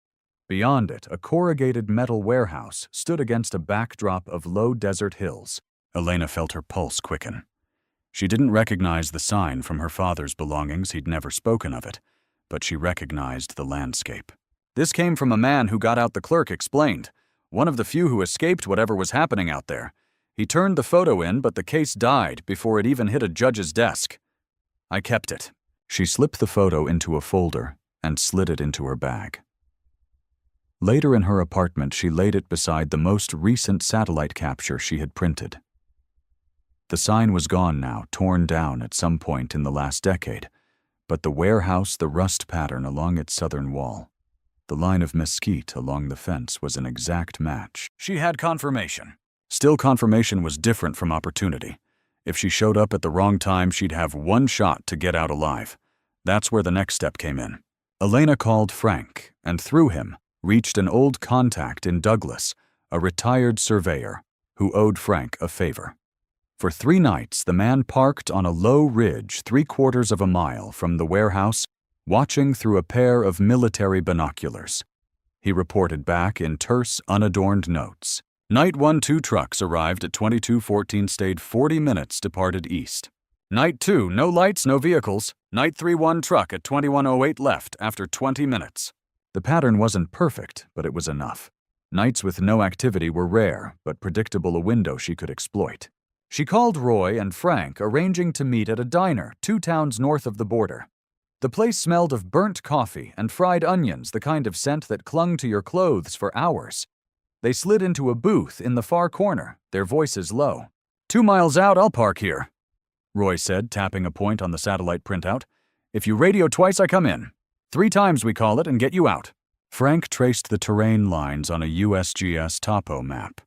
Beyond it, a corrugated metal warehouse stood against a backdrop of low desert hills. Elena felt her pulse quicken. She didn't recognize the sign from her father's belongings, he'd never spoken of it, but she recognized the landscape. "This came from a man who got out," the clerk explained. "One of the few who escaped whatever was happening out there. He turned the photo in, but the case died before it even hit a judge's desk. I kept it." She slipped the photo into a folder and slid it into her bag. Later in her apartment, she laid it beside the most recent satellite capture she had printed. The sign was gone now, torn down at some point in the last decade, but the warehouse, the rust pattern along its southern wall, the line of mesquite along the fence was an exact match. She had confirmation. Still, confirmation was different from opportunity. If she showed up at the wrong time, she'd have one shot to get out alive. That's where the next step came in. Elena called Frank, and through him, reached an old contact in Douglas, a retired surveyor, who owed Frank a favor. For 3 nights, the man parked on a low ridge 3/4 of a mile from the warehouse, watching through a pair of military binoculars. He reported back in terse, unadorned notes. Night 1, 2 trucks arrived at 2214, stayed 40 minutes, departed east. Night 2, no lights, no vehicles. Night 3, 1 truck at 2108 left after 20 minutes. The pattern wasn't perfect, but it was enough. Nights with no activity were rare, but predictable, a window she could exploit. She called Roy and Frank, arranging to meet at a diner 2 towns north of the border. The place smelled of burnt coffee and fried onions, the kind of scent that clung to your clothes for hours. They slid into a booth in the far corner, their voices low. 2 miles out, I'll park here, Roy said, tapping a point on the satellite printout. If you radio twice, I come in. 3 times we call it and get you out. Frank traced the terrain lines on a USGS topo map.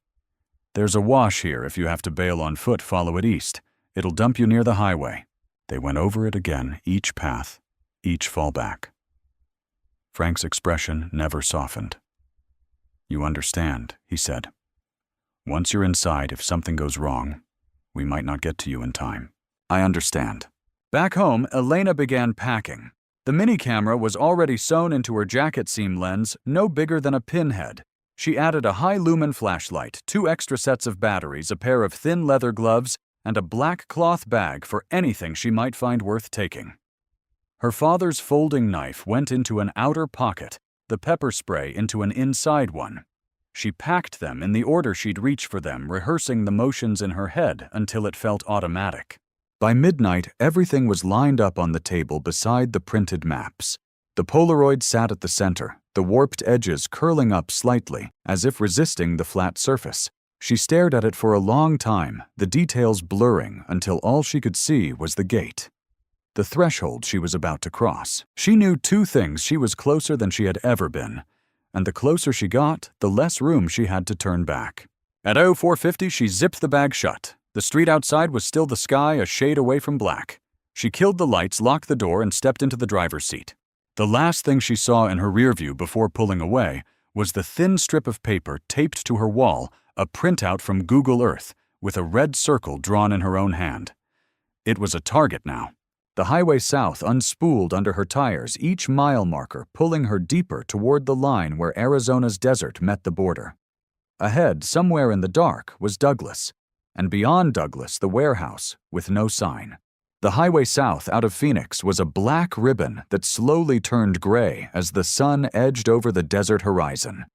There's a wash here. If you have to bail on foot, follow it east. It'll dump you near the highway. They went over it again, each path, each fallback. Frank's expression never softened. You understand, he said. Once you're inside, if something goes wrong, we might not get to you in time. I understand. Back home, Elena began packing. The mini camera was already sewn into her jacket seam lens, no bigger than a pinhead. She added a high-lumen flashlight, 2 extra sets of batteries, a pair of thin leather gloves, and a black cloth bag for anything she might find worth taking. Her father's folding knife went into an outer pocket, the pepper spray into an inside one. She packed them in the order she'd reach for them, rehearsing the motions in her head until it felt automatic. By midnight, everything was lined up on the table beside the printed maps. The Polaroid sat at the center, the warped edges curling up slightly, as if resisting the flat surface. She stared at it for a long time, the details blurring until all she could see was the gate. The threshold she was about to cross. She knew 2 things: she was closer than she had ever been, and the closer she got, the less room she had to turn back. At 0450, she zipped the bag shut. The street outside was still the sky, a shade away from black. She killed the lights, locked the door, and stepped into the driver's seat. The last thing she saw in her rearview before pulling away was the thin strip of paper taped to her wall, a printout from Google Earth, with a red circle drawn in her own hand. It was a target now. The highway south unspooled under her tires, each mile marker pulling her deeper toward the line where Arizona's desert met the border. Ahead, somewhere in the dark, was Douglas, and beyond Douglas, the warehouse, with no sign. The highway south out of Phoenix was a black ribbon that slowly turned gray as the sun edged over the desert horizon.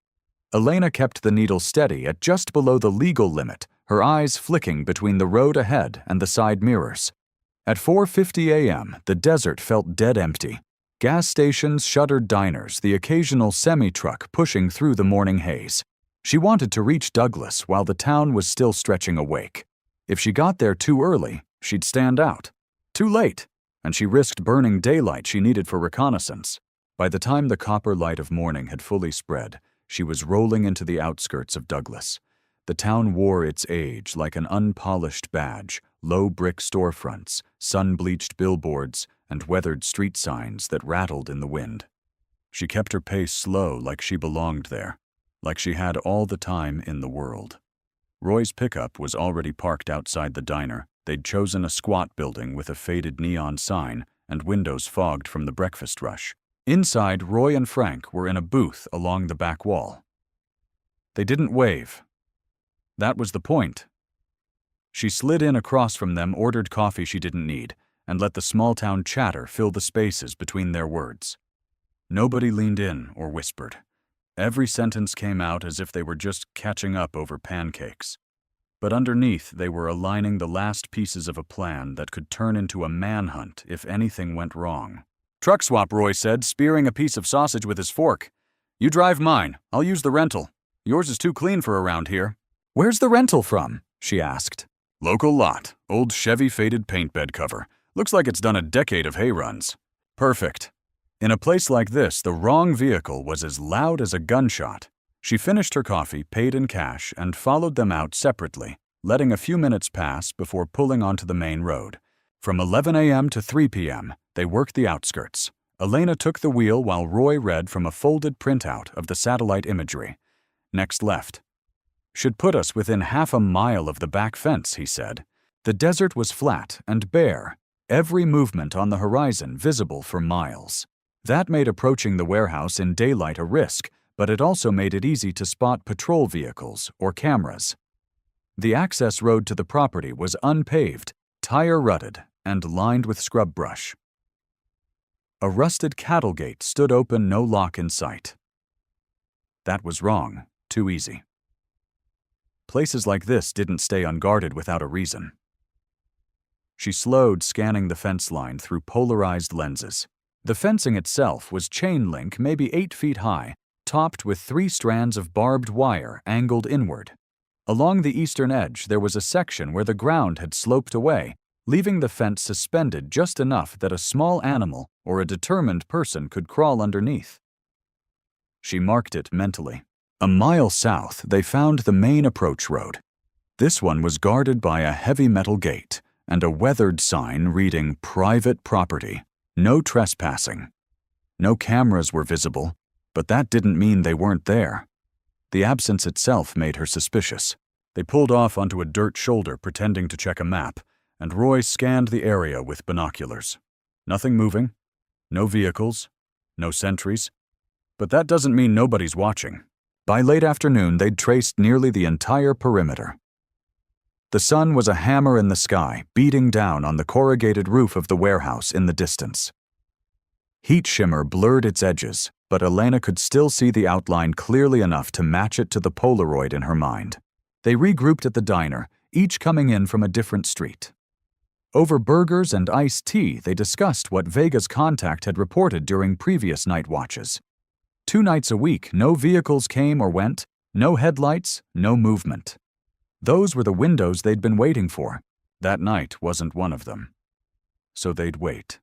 Elena kept the needle steady at just below the legal limit, her eyes flicking between the road ahead and the side mirrors. At 4:50 a.m., the desert felt dead empty. Gas stations, shuttered diners, the occasional semi-truck pushing through the morning haze. She wanted to reach Douglas while the town was still stretching awake. If she got there too early, she'd stand out. Too late, and she risked burning daylight she needed for reconnaissance. By the time the copper light of morning had fully spread, she was rolling into the outskirts of Douglas. The town wore its age like an unpolished badge, low brick storefronts, sun-bleached billboards, and weathered street signs that rattled in the wind. She kept her pace slow, like she belonged there, like she had all the time in the world. Roy's pickup was already parked outside the diner. They'd chosen a squat building with a faded neon sign and windows fogged from the breakfast rush. Inside, Roy and Frank were in a booth along the back wall. They didn't wave. That was the point. She slid in across from them, ordered coffee she didn't need, and let the small-town chatter fill the spaces between their words. Nobody leaned in or whispered. Every sentence came out as if they were just catching up over pancakes. But underneath, they were aligning the last pieces of a plan that could turn into a manhunt if anything went wrong. Truck swap, Roy said, spearing a piece of sausage with his fork. You drive mine. I'll use the rental. Yours is too clean for around here. Where's the rental from? She asked. Local lot. Old Chevy faded paint bed cover. Looks like it's done a decade of hay runs. Perfect. In a place like this, the wrong vehicle was as loud as a gunshot. She finished her coffee, paid in cash, and followed them out separately. letting a few minutes pass before pulling onto the main road. From 11 a.m. to 3 p.m., they worked the outskirts. Elena took the wheel while Roy read from a folded printout of the satellite imagery. Next left. Should put us within half a mile of the back fence, he said. The desert was flat and bare, every movement on the horizon visible for miles. That made approaching the warehouse in daylight a risk, but it also made it easy to spot patrol vehicles or cameras. The access road to the property was unpaved, tire-rutted, and lined with scrub brush. A rusted cattle gate stood open, no lock in sight. That was wrong, too easy. Places like this didn't stay unguarded without a reason. She slowed, scanning the fence line through polarized lenses. The fencing itself was chain link, maybe 8 feet high, topped with 3 strands of barbed wire angled inward. Along the eastern edge, there was a section where the ground had sloped away, leaving the fence suspended just enough that a small animal or a determined person could crawl underneath. She marked it mentally. A mile south, they found the main approach road. This one was guarded by a heavy metal gate and a weathered sign reading "Private Property, No Trespassing." No cameras were visible, but that didn't mean they weren't there. The absence itself made her suspicious. They pulled off onto a dirt shoulder pretending to check a map, and Roy scanned the area with binoculars. Nothing moving, no vehicles, no sentries. But that doesn't mean nobody's watching. By late afternoon, they'd traced nearly the entire perimeter. The sun was a hammer in the sky, beating down on the corrugated roof of the warehouse in the distance. Heat shimmer blurred its edges, but Elena could still see the outline clearly enough to match it to the Polaroid in her mind. They regrouped at the diner, each coming in from a different street. Over burgers and iced tea, they discussed what Vega's contact had reported during previous night watches. 2 nights a week, no vehicles came or went, no headlights, no movement. Those were the windows they'd been waiting for. That night wasn't one of them. So they'd wait.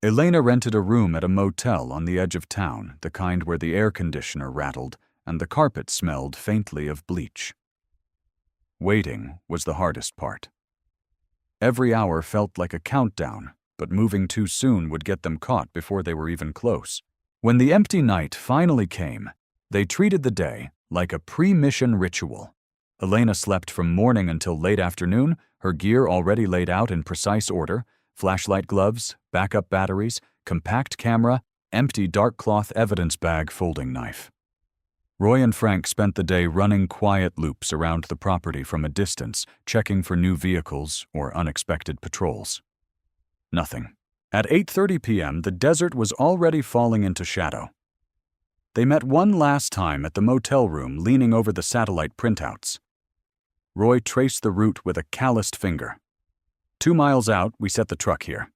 Elena rented a room at a motel on the edge of town, the kind where the air conditioner rattled and the carpet smelled faintly of bleach. Waiting was the hardest part. Every hour felt like a countdown, but moving too soon would get them caught before they were even close. When the empty night finally came, they treated the day like a pre-mission ritual. Elena slept from morning until late afternoon, her gear already laid out in precise order: flashlight gloves, backup batteries, compact camera, empty dark cloth evidence bag, folding knife. Roy and Frank spent the day running quiet loops around the property from a distance, checking for new vehicles or unexpected patrols. Nothing. At 8:30 p.m., the desert was already falling into shadow. They met one last time at the motel room, leaning over the satellite printouts. Roy traced the route with a calloused finger. 2 miles out, we set the truck here.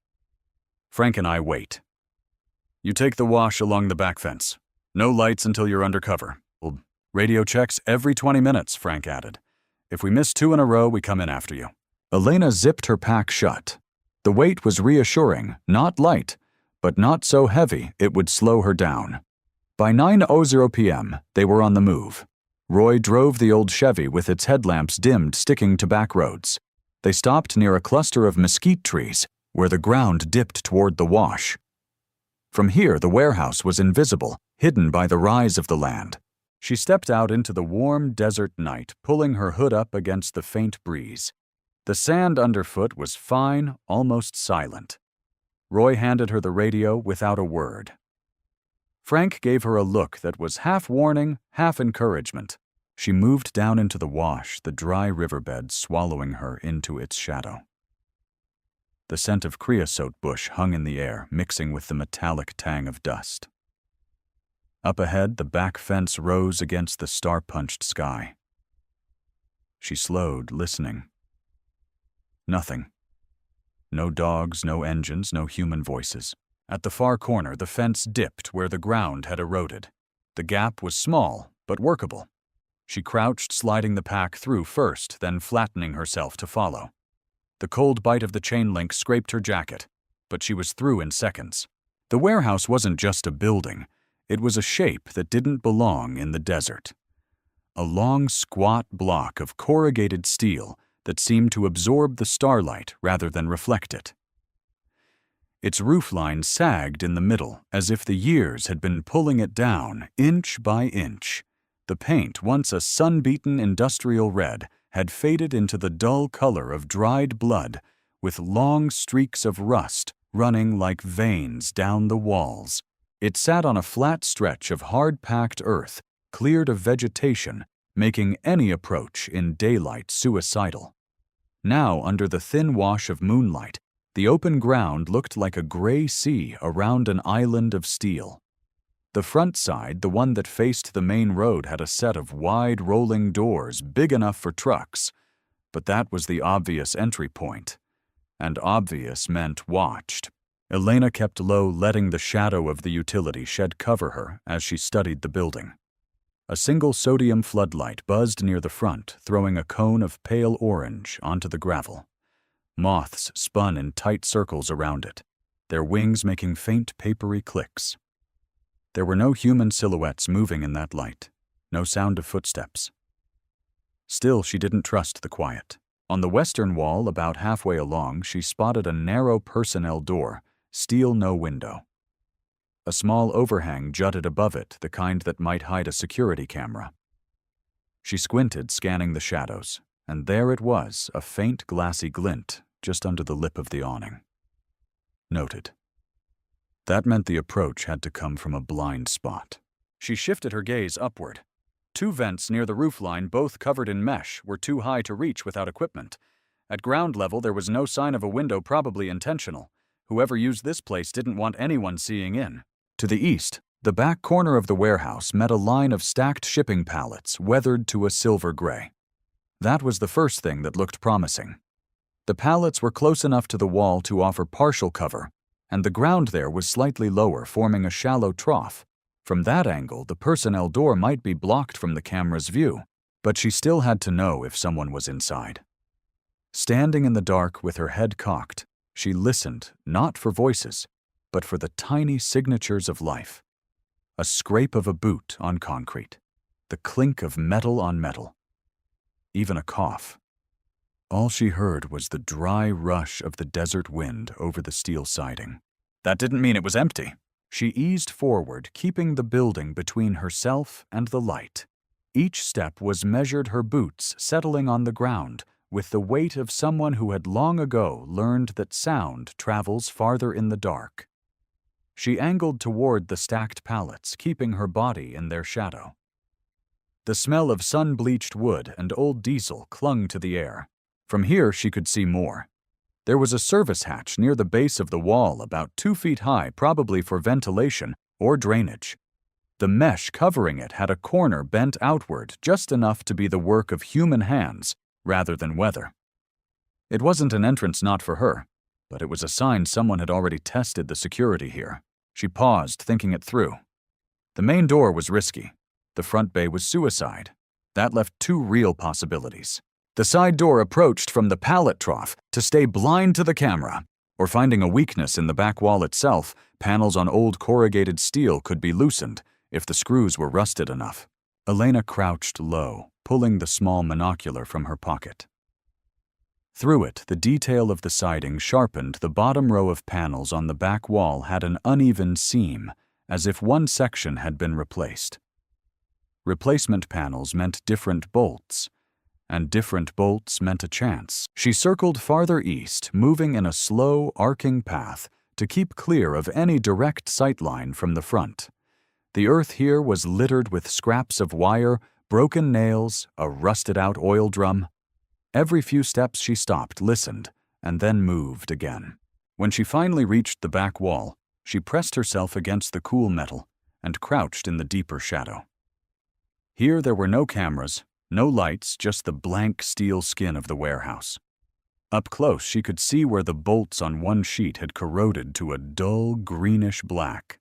Frank and I wait. You take the wash along the back fence. No lights until you're undercover. Radio checks every 20 minutes, Frank added. If we miss 2 in a row, we come in after you. Elena zipped her pack shut. The weight was reassuring, not light, but not so heavy it would slow her down. By 9:00 p.m., they were on the move. Roy drove the old Chevy with its headlamps dimmed, sticking to back roads. They stopped near a cluster of mesquite trees, where the ground dipped toward the wash. From here, the warehouse was invisible, hidden by the rise of the land. She stepped out into the warm desert night, pulling her hood up against the faint breeze. The sand underfoot was fine, almost silent. Roy handed her the radio without a word. Frank gave her a look that was half warning, half encouragement. She moved down into the wash, the dry riverbed swallowing her into its shadow. The scent of creosote bush hung in the air, mixing with the metallic tang of dust. Up ahead, the back fence rose against the star-punched sky. She slowed, listening. Nothing. No dogs, no engines, no human voices. At the far corner, the fence dipped where the ground had eroded. The gap was small, but workable. She crouched, sliding the pack through first, then flattening herself to follow. The cold bite of the chain link scraped her jacket, but she was through in seconds. The warehouse wasn't just a building. It was a shape that didn't belong in the desert. a long, squat block of corrugated steel that seemed to absorb the starlight rather than reflect it. Its roofline sagged in the middle as if the years had been pulling it down inch by inch. The paint, once a sun-beaten industrial red, had faded into the dull color of dried blood, with long streaks of rust running like veins down the walls. It sat on a flat stretch of hard-packed earth, cleared of vegetation, making any approach in daylight suicidal. Now, under the thin wash of moonlight, the open ground looked like a gray sea around an island of steel. The front side, the one that faced the main road, had a set of wide rolling doors big enough for trucks, but that was the obvious entry point. And obvious meant watched. Elena kept low, letting the shadow of the utility shed cover her as she studied the building. A single sodium floodlight buzzed near the front, throwing a cone of pale orange onto the gravel. Moths spun in tight circles around it, their wings making faint papery clicks. There were no human silhouettes moving in that light, no sound of footsteps. Still, she didn't trust the quiet. On the western wall, about halfway along, she spotted a narrow personnel door, steel no window. A small overhang jutted above it, the kind that might hide a security camera. She squinted, scanning the shadows, and there it was, a faint glassy glint just under the lip of the awning. Noted. That meant the approach had to come from a blind spot. She shifted her gaze upward. Two vents near the roofline, both covered in mesh, were too high to reach without equipment. At ground level, there was no sign of a window, probably intentional. Whoever used this place didn't want anyone seeing in. To the east, the back corner of the warehouse met a line of stacked shipping pallets, weathered to a silver gray. That was the first thing that looked promising. The pallets were close enough to the wall to offer partial cover, and the ground there was slightly lower, forming a shallow trough. From that angle, the personnel door might be blocked from the camera's view, but she still had to know if someone was inside. Standing in the dark with her head cocked, she listened, not for voices, but for the tiny signatures of life. A scrape of a boot on concrete, the clink of metal on metal, even a cough. All she heard was the dry rush of the desert wind over the steel siding. That didn't mean it was empty. She eased forward, keeping the building between herself and the light. Each step was measured, her boots settling on the ground, with the weight of someone who had long ago learned that sound travels farther in the dark. She angled toward the stacked pallets, keeping her body in their shadow. The smell of sun-bleached wood and old diesel clung to the air. From here, she could see more. There was a service hatch near the base of the wall, about 2 feet high, probably for ventilation or drainage. The mesh covering it had a corner bent outward, just enough to be the work of human hands rather than weather. It wasn't an entrance not for her, but it was a sign someone had already tested the security here. She paused, thinking it through. The main door was risky. The front bay was suicide. That left 2 real possibilities. The side door approached from the pallet trough to stay blind to the camera, or finding a weakness in the back wall itself, panels on old corrugated steel could be loosened if the screws were rusted enough. Elena crouched low, pulling the small monocular from her pocket. Through it, the detail of the siding sharpened. The bottom row of panels on the back wall had an uneven seam, as if one section had been replaced. Replacement panels meant different bolts, and different bolts meant a chance. She circled farther east, moving in a slow, arcing path to keep clear of any direct sightline from the front. The earth here was littered with scraps of wire, broken nails, a rusted-out oil drum. Every few steps she stopped, listened, and then moved again. When she finally reached the back wall, she pressed herself against the cool metal and crouched in the deeper shadow. Here there were no cameras, no lights, just the blank steel skin of the warehouse. Up close, she could see where the bolts on one sheet had corroded to a dull greenish black.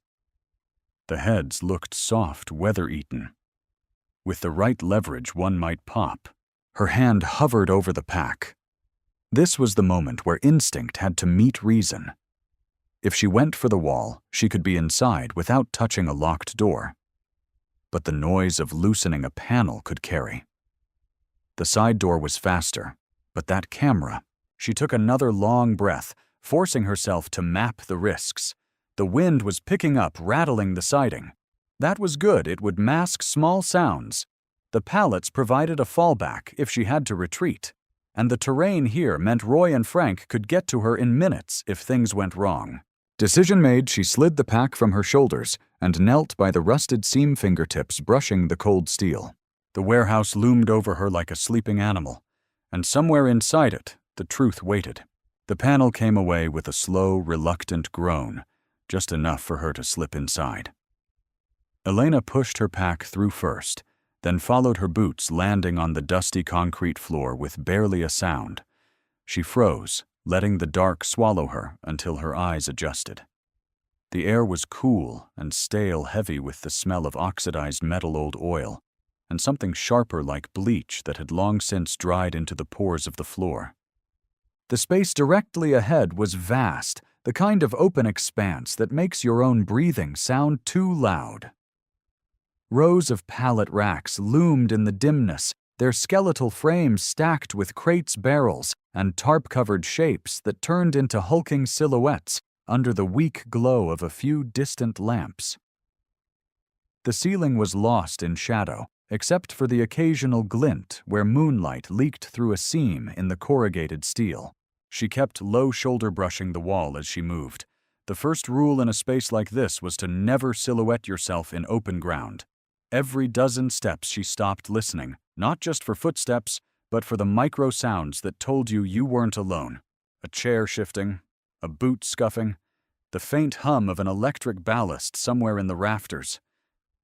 The heads looked soft, weather-eaten. With the right leverage, one might pop. Her hand hovered over the pack. This was the moment where instinct had to meet reason. If she went for the wall, she could be inside without touching a locked door. but the noise of loosening a panel could carry. The side door was faster, but that camera. She took another long breath, forcing herself to map the risks. The wind was picking up, rattling the siding. That was good, it would mask small sounds. The pallets provided a fallback if she had to retreat, and the terrain here meant Roy and Frank could get to her in minutes if things went wrong. Decision made, she slid the pack from her shoulders and knelt by the rusted seam fingertips brushing the cold steel. The warehouse loomed over her like a sleeping animal, and somewhere inside it, the truth waited. The panel came away with a slow, reluctant groan, just enough for her to slip inside. Elena pushed her pack through first, then followed her boots, landing on the dusty concrete floor with barely a sound. She froze, letting the dark swallow her until her eyes adjusted. The air was cool and stale, heavy with the smell of oxidized metal old oil, and something sharper like bleach that had long since dried into the pores of the floor. The space directly ahead was vast, the kind of open expanse that makes your own breathing sound too loud. Rows of pallet racks loomed in the dimness, their skeletal frames stacked with crates, barrels, and tarp-covered shapes that turned into hulking silhouettes under the weak glow of a few distant lamps. The ceiling was lost in shadow, except for the occasional glint where moonlight leaked through a seam in the corrugated steel. She kept low shoulder brushing the wall as she moved. The first rule in a space like this was to never silhouette yourself in open ground. Every dozen steps she stopped listening, not just for footsteps, but for the micro sounds that told you weren't alone. A chair shifting, a boot scuffing, the faint hum of an electric ballast somewhere in the rafters.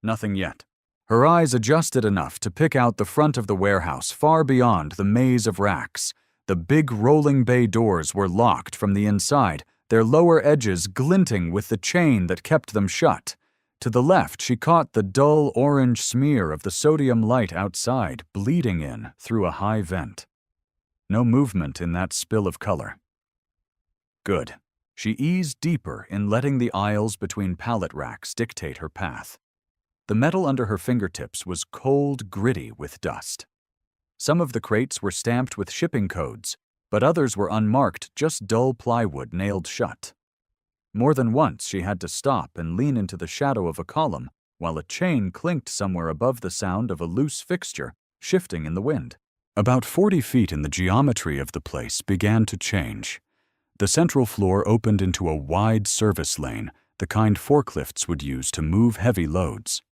Nothing yet. Her eyes adjusted enough to pick out the front of the warehouse far beyond the maze of racks. The big rolling bay doors were locked from the inside, their lower edges glinting with the chain that kept them shut. To the left, she caught the dull orange smear of the sodium light outside bleeding in through a high vent. No movement in that spill of color. Good. She eased deeper in letting the aisles between pallet racks dictate her path. The metal under her fingertips was cold, gritty with dust. Some of the crates were stamped with shipping codes, but others were unmarked, just dull plywood nailed shut. More than once she had to stop and lean into the shadow of a column while a chain clinked somewhere above the sound of a loose fixture shifting in the wind. About 40 feet in the geometry of the place began to change. The central floor opened into a wide service lane, the kind forklifts would use to move heavy loads.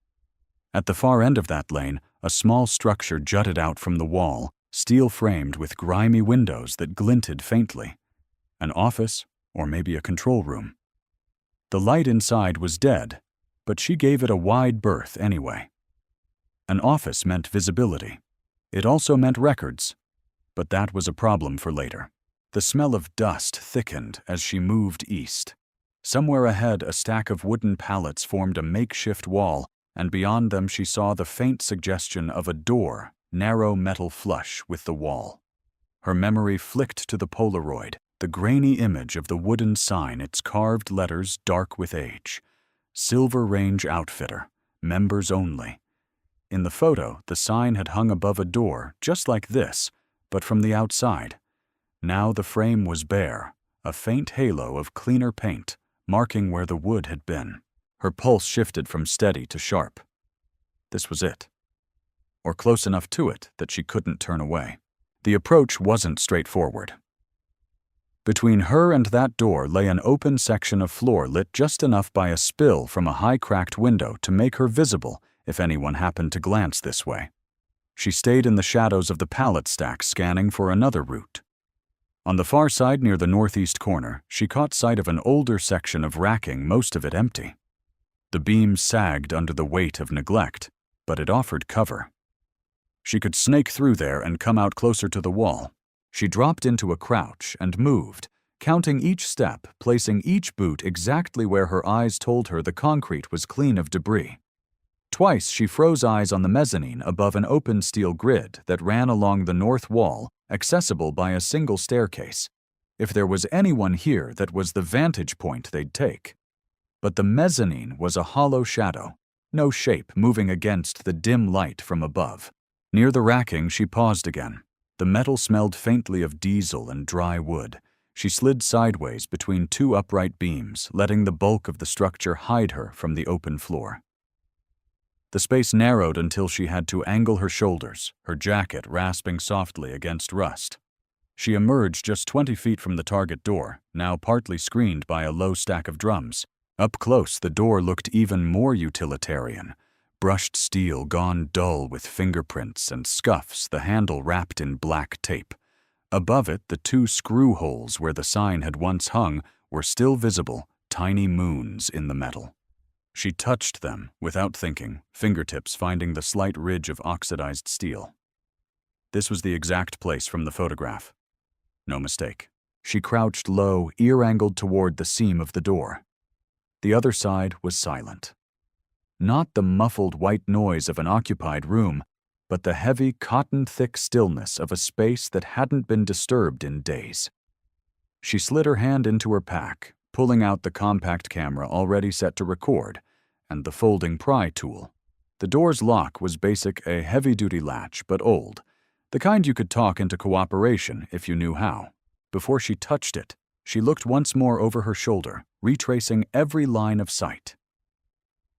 At the far end of that lane, a small structure jutted out from the wall, steel-framed with grimy windows that glinted faintly. An office, or maybe a control room. The light inside was dead, but she gave it a wide berth anyway. An office meant visibility. It also meant records, but that was a problem for later. The smell of dust thickened as she moved east. Somewhere ahead, a stack of wooden pallets formed a makeshift wall, and beyond them she saw the faint suggestion of a door, narrow metal flush with the wall. Her memory flicked to the Polaroid, the grainy image of the wooden sign, its carved letters dark with age. Silver Range Outfitter, members only. In the photo, the sign had hung above a door, just like this, but from the outside. Now the frame was bare, a faint halo of cleaner paint, marking where the wood had been. Her pulse shifted from steady to sharp. This was it. Or close enough to it that she couldn't turn away. The approach wasn't straightforward. Between her and that door lay an open section of floor lit just enough by a spill from a high-cracked window to make her visible if anyone happened to glance this way. She stayed in the shadows of the pallet stack, scanning for another route. On the far side near the northeast corner, she caught sight of an older section of racking, most of it empty. The beams sagged under the weight of neglect, but it offered cover. She could snake through there and come out closer to the wall. She dropped into a crouch and moved, counting each step, placing each boot exactly where her eyes told her the concrete was clean of debris. Twice she froze eyes on the mezzanine above an open steel grid that ran along the north wall, accessible by a single staircase. If there was anyone here, that was the vantage point they'd take. But the mezzanine was a hollow shadow, no shape moving against the dim light from above. Near the racking, she paused again. The metal smelled faintly of diesel and dry wood. She slid sideways between two upright beams, letting the bulk of the structure hide her from the open floor. The space narrowed until she had to angle her shoulders, her jacket rasping softly against rust. She emerged just 20 feet from the target door, now partly screened by a low stack of drums. Up close, the door looked even more utilitarian. Brushed steel gone dull with fingerprints and scuffs, the handle wrapped in black tape. Above it, the two screw holes where the sign had once hung were still visible, tiny moons in the metal. She touched them, without thinking, fingertips finding the slight ridge of oxidized steel. This was the exact place from the photograph. No mistake. She crouched low, ear-angled toward the seam of the door. The other side was silent. Not the muffled white noise of an occupied room, but the heavy, cotton-thick stillness of a space that hadn't been disturbed in days. She slid her hand into her pack, pulling out the compact camera already set to record, and the folding pry tool. The door's lock was basic, a heavy-duty latch, but old, the kind you could talk into cooperation if you knew how. Before she touched it, she looked once more over her shoulder, retracing every line of sight.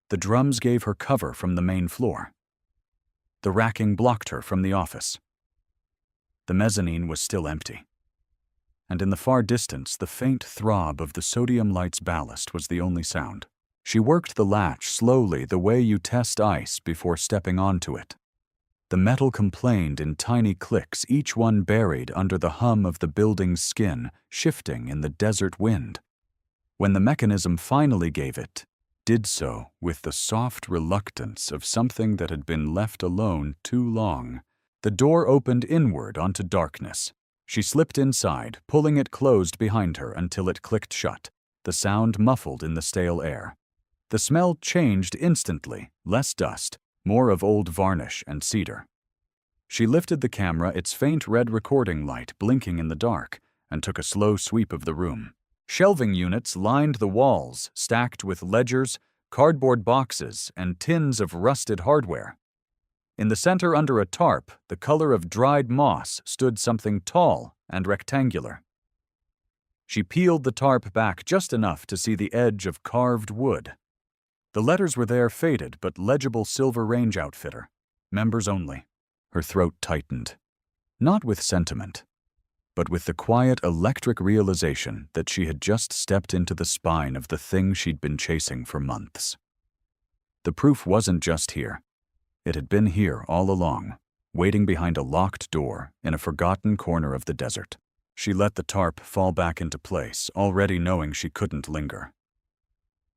The drums gave her cover from the main floor. The racking blocked her from the office. The mezzanine was still empty. And in the far distance, the faint throb of the sodium light's ballast was the only sound. She worked the latch slowly, the way you test ice before stepping onto it. The metal complained in tiny clicks, each one buried under the hum of the building's skin, shifting in the desert wind. When the mechanism finally gave it, did so with the soft reluctance of something that had been left alone too long. The door opened inward onto darkness. She slipped inside, pulling it closed behind her until it clicked shut, the sound muffled in the stale air. The smell changed instantly, less dust, more of old varnish and cedar. She lifted the camera, its faint red recording light blinking in the dark, and took a slow sweep of the room. Shelving units lined the walls, stacked with ledgers, cardboard boxes, and tins of rusted hardware. In the center, under a tarp, the color of dried moss, stood something tall and rectangular. She peeled the tarp back just enough to see the edge of carved wood. The letters were there, faded but legible, Silver Range Outfitter. Members only. Her throat tightened. Not with sentiment, but with the quiet electric realization that she had just stepped into the spine of the thing she'd been chasing for months. The proof wasn't just here. It had been here all along, waiting behind a locked door in a forgotten corner of the desert. She let the tarp fall back into place, already knowing she couldn't linger.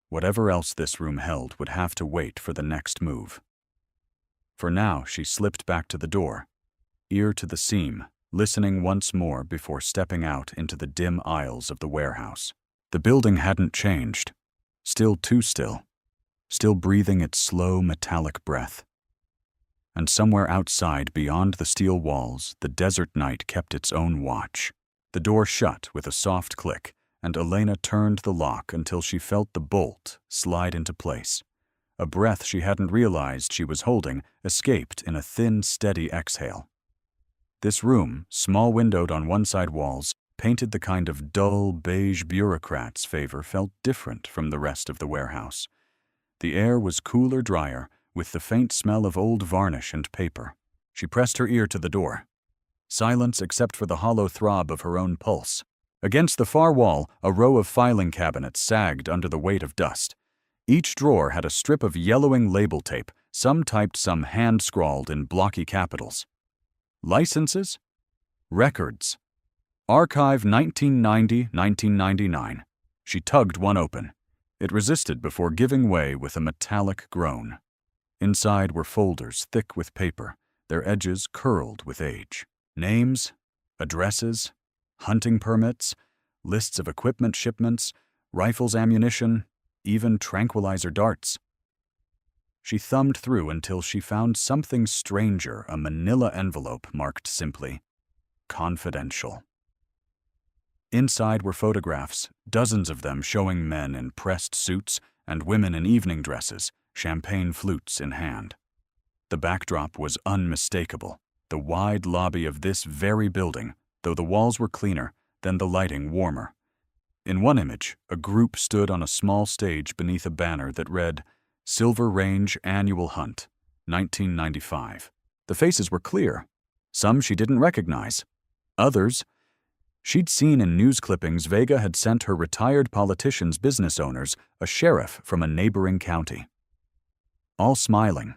Whatever else this room held would have to wait for the next move. For now, she slipped back to the door, ear to the seam, listening once more before stepping out into the dim aisles of the warehouse. The building hadn't changed, still too still, still breathing its slow metallic breath. And somewhere outside, beyond the steel walls, the desert night kept its own watch. The door shut with a soft click, and Elena turned the lock until she felt the bolt slide into place. A breath she hadn't realized she was holding escaped in a thin, steady exhale. This room, small-windowed on one-side walls, painted the kind of dull, beige bureaucrats favor, felt different from the rest of the warehouse. The air was cooler, drier, with the faint smell of old varnish and paper. She pressed her ear to the door. Silence except for the hollow throb of her own pulse. Against the far wall, a row of filing cabinets sagged under the weight of dust. Each drawer had a strip of yellowing label tape, some typed, some hand-scrawled in blocky capitals. Licenses? Records. Archive 1990-1999. She tugged one open. It resisted before giving way with a metallic groan. Inside were folders thick with paper, their edges curled with age. Names, addresses, hunting permits, lists of equipment shipments, rifles, ammunition, even tranquilizer darts. She thumbed through until she found something stranger, a manila envelope marked simply, "Confidential." Inside were photographs, dozens of them showing men in pressed suits and women in evening dresses, champagne flutes in hand. The backdrop was unmistakable, the wide lobby of this very building, though the walls were cleaner, then the lighting warmer. In one image, a group stood on a small stage beneath a banner that read, Silver Range Annual Hunt, 1995. The faces were clear. Some she didn't recognize. Others, she'd seen in news clippings Vega had sent her retired politicians' business owners a sheriff from a neighboring county. All smiling.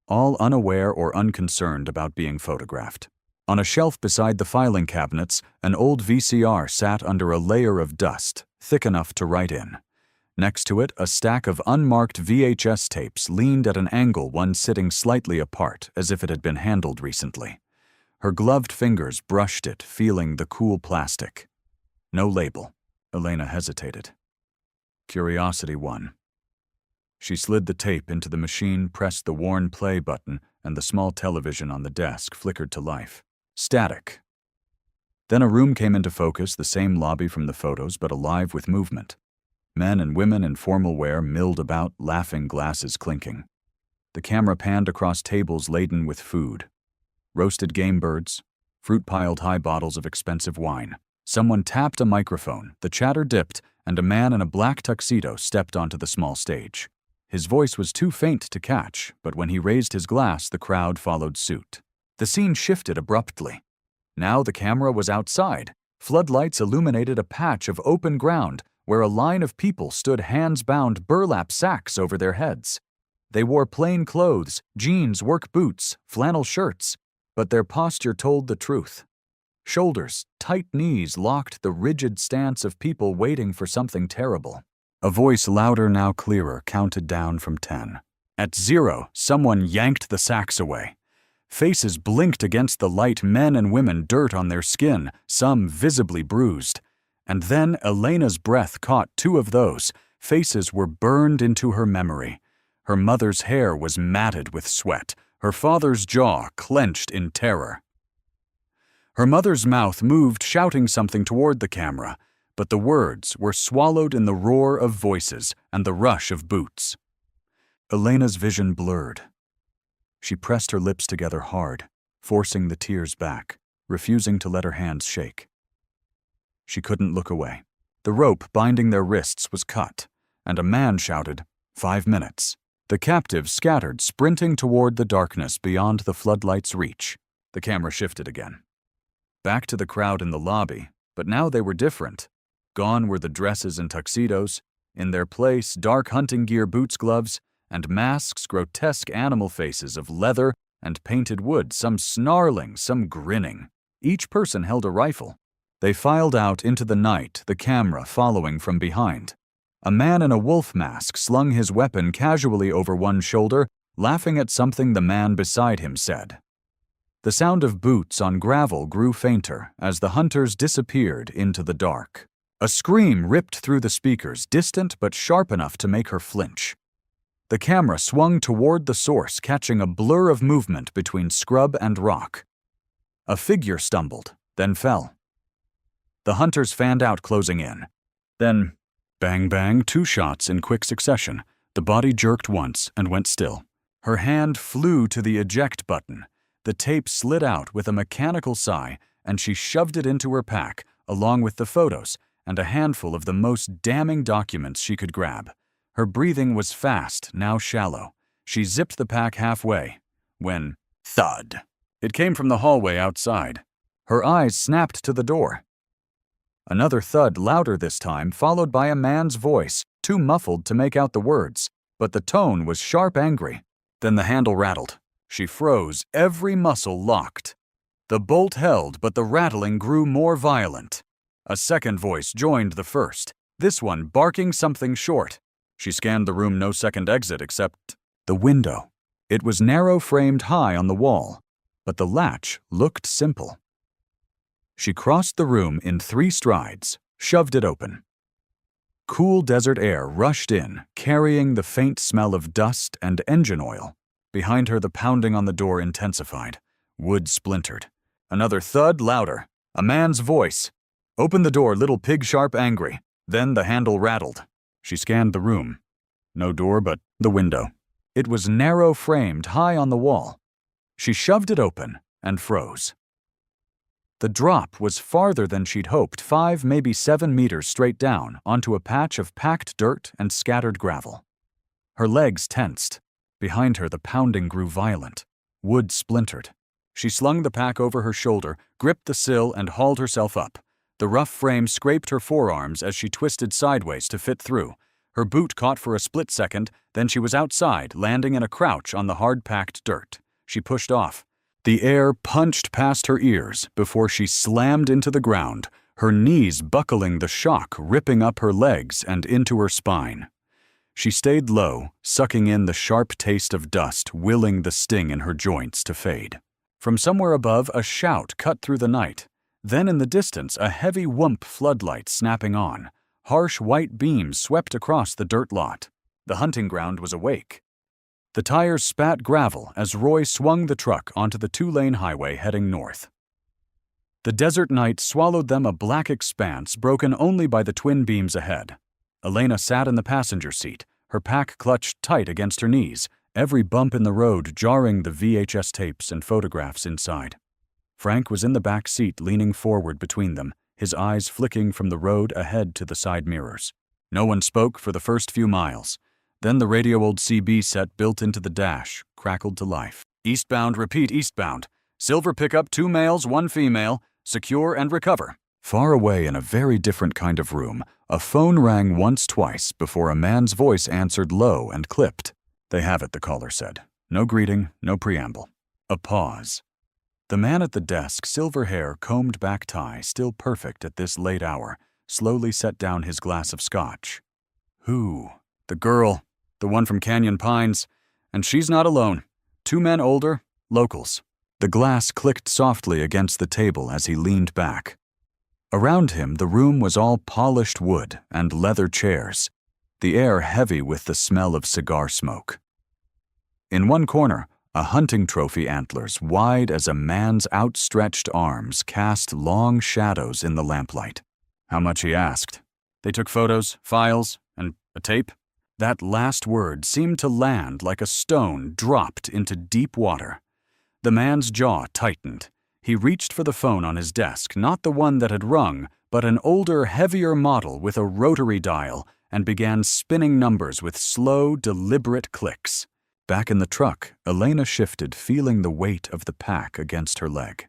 All unaware or unconcerned about being photographed. On a shelf beside the filing cabinets, an old VCR sat under a layer of dust, thick enough to write in. Next to it, a stack of unmarked VHS tapes leaned at an angle, one sitting slightly apart, as if it had been handled recently. Her gloved fingers brushed it, feeling the cool plastic. No label. Elena hesitated. Curiosity won. She slid the tape into the machine, pressed the worn play button, and the small television on the desk flickered to life. Static. Then a room came into focus, the same lobby from the photos, but alive with movement. Men and women in formal wear milled about, laughing, glasses clinking. The camera panned across tables laden with food. Roasted game birds, fruit-piled high bottles of expensive wine. Someone tapped a microphone, the chatter dipped, and a man in a black tuxedo stepped onto the small stage. His voice was too faint to catch, but when he raised his glass, the crowd followed suit. The scene shifted abruptly. Now the camera was outside. Floodlights illuminated a patch of open ground where a line of people stood, hands-bound burlap sacks over their heads. They wore plain clothes, jeans, work boots, flannel shirts, but their posture told the truth. Shoulders, tight knees locked the rigid stance of people waiting for something terrible. A voice, louder now clearer, counted down from 10. At 0, someone yanked the sacks away. Faces blinked against the light, men and women, dirt on their skin, some visibly bruised. And then Elena's breath caught 2 of those. Faces were burned into her memory. Her mother's hair was matted with sweat, her father's jaw clenched in terror. Her mother's mouth moved, shouting something toward the camera, but the words were swallowed in the roar of voices and the rush of boots. Elena's vision blurred. She pressed her lips together hard, forcing the tears back, refusing to let her hands shake. She couldn't look away. The rope binding their wrists was cut, and a man shouted, 5 minutes. The captives scattered, sprinting toward the darkness beyond the floodlight's reach. The camera shifted again. Back to the crowd in the lobby, but now they were different. Gone were the dresses and tuxedos. In their place, dark hunting gear, boots, gloves, and masks, grotesque animal faces of leather and painted wood, some snarling, some grinning. Each person held a rifle. They filed out into the night, the camera following from behind. A man in a wolf mask slung his weapon casually over one shoulder, laughing at something the man beside him said. The sound of boots on gravel grew fainter as the hunters disappeared into the dark. A scream ripped through the speakers, distant but sharp enough to make her flinch. The camera swung toward the source, catching a blur of movement between scrub and rock. A figure stumbled, then fell. The hunters fanned out, closing in. Then, bang, bang, 2 shots in quick succession. The body jerked once and went still. Her hand flew to the eject button. The tape slid out with a mechanical sigh, and she shoved it into her pack, along with the photos and a handful of the most damning documents she could grab. Her breathing was fast, now shallow. She zipped the pack halfway, when, thud. It came from the hallway outside. Her eyes snapped to the door. Another thud, louder this time, followed by a man's voice, too muffled to make out the words, but the tone was sharp, angry. Then the handle rattled. She froze, every muscle locked. The bolt held, but the rattling grew more violent. A second voice joined the first, this one barking something short. She scanned the room, no second exit except the window. It was narrow-framed high on the wall, but the latch looked simple. She crossed the room in 3 strides, shoved it open. Cool desert air rushed in, carrying the faint smell of dust and engine oil. Behind her, the pounding on the door intensified. Wood splintered. Another thud, louder. A man's voice. Open the door, little pig, sharp, angry. Then the handle rattled. She scanned the room. No door but the window. It was narrow-framed, high on the wall. She shoved it open and froze. The drop was farther than she'd hoped, 5, maybe 7 meters straight down onto a patch of packed dirt and scattered gravel. Her legs tensed. Behind her, the pounding grew violent. Wood splintered. She slung the pack over her shoulder, gripped the sill, and hauled herself up. The rough frame scraped her forearms as she twisted sideways to fit through. Her boot caught for a split second, then she was outside, landing in a crouch on the hard-packed dirt. She pushed off. The air punched past her ears before she slammed into the ground, her knees buckling, the shock ripping up her legs and into her spine. She stayed low, sucking in the sharp taste of dust, willing the sting in her joints to fade. From somewhere above, a shout cut through the night. Then in the distance, a heavy whoomp floodlight snapping on. Harsh white beams swept across the dirt lot. The hunting ground was awake. The tires spat gravel as Roy swung the truck onto the 2-lane highway heading north. The desert night swallowed them, a black expanse broken only by the twin beams ahead. Elena sat in the passenger seat, her pack clutched tight against her knees, every bump in the road jarring the VHS tapes and photographs inside. Frank was in the back seat, leaning forward between them, his eyes flicking from the road ahead to the side mirrors. No one spoke for the first few miles. Then the radio old CB set built into the dash crackled to life. Eastbound, repeat eastbound. Silver pickup, 2 males, 1 female. Secure and recover. Far away in a very different kind of room, a phone rang once, twice before a man's voice answered low and clipped. They have it, the caller said. No greeting, no preamble. A pause. The man at the desk, silver hair, combed back tie, still perfect at this late hour, slowly set down his glass of scotch. Who? The girl. The one from Canyon Pines. And she's not alone. 2 men older, locals. The glass clicked softly against the table as he leaned back. Around him, the room was all polished wood and leather chairs, the air heavy with the smell of cigar smoke. In one corner, a hunting trophy antlers wide as a man's outstretched arms cast long shadows in the lamplight. How much he asked. They took photos, files, and a tape. That last word seemed to land like a stone dropped into deep water. The man's jaw tightened. He reached for the phone on his desk, not the one that had rung, but an older, heavier model with a rotary dial, and began spinning numbers with slow, deliberate clicks. Back in the truck, Elena shifted, feeling the weight of the pack against her leg.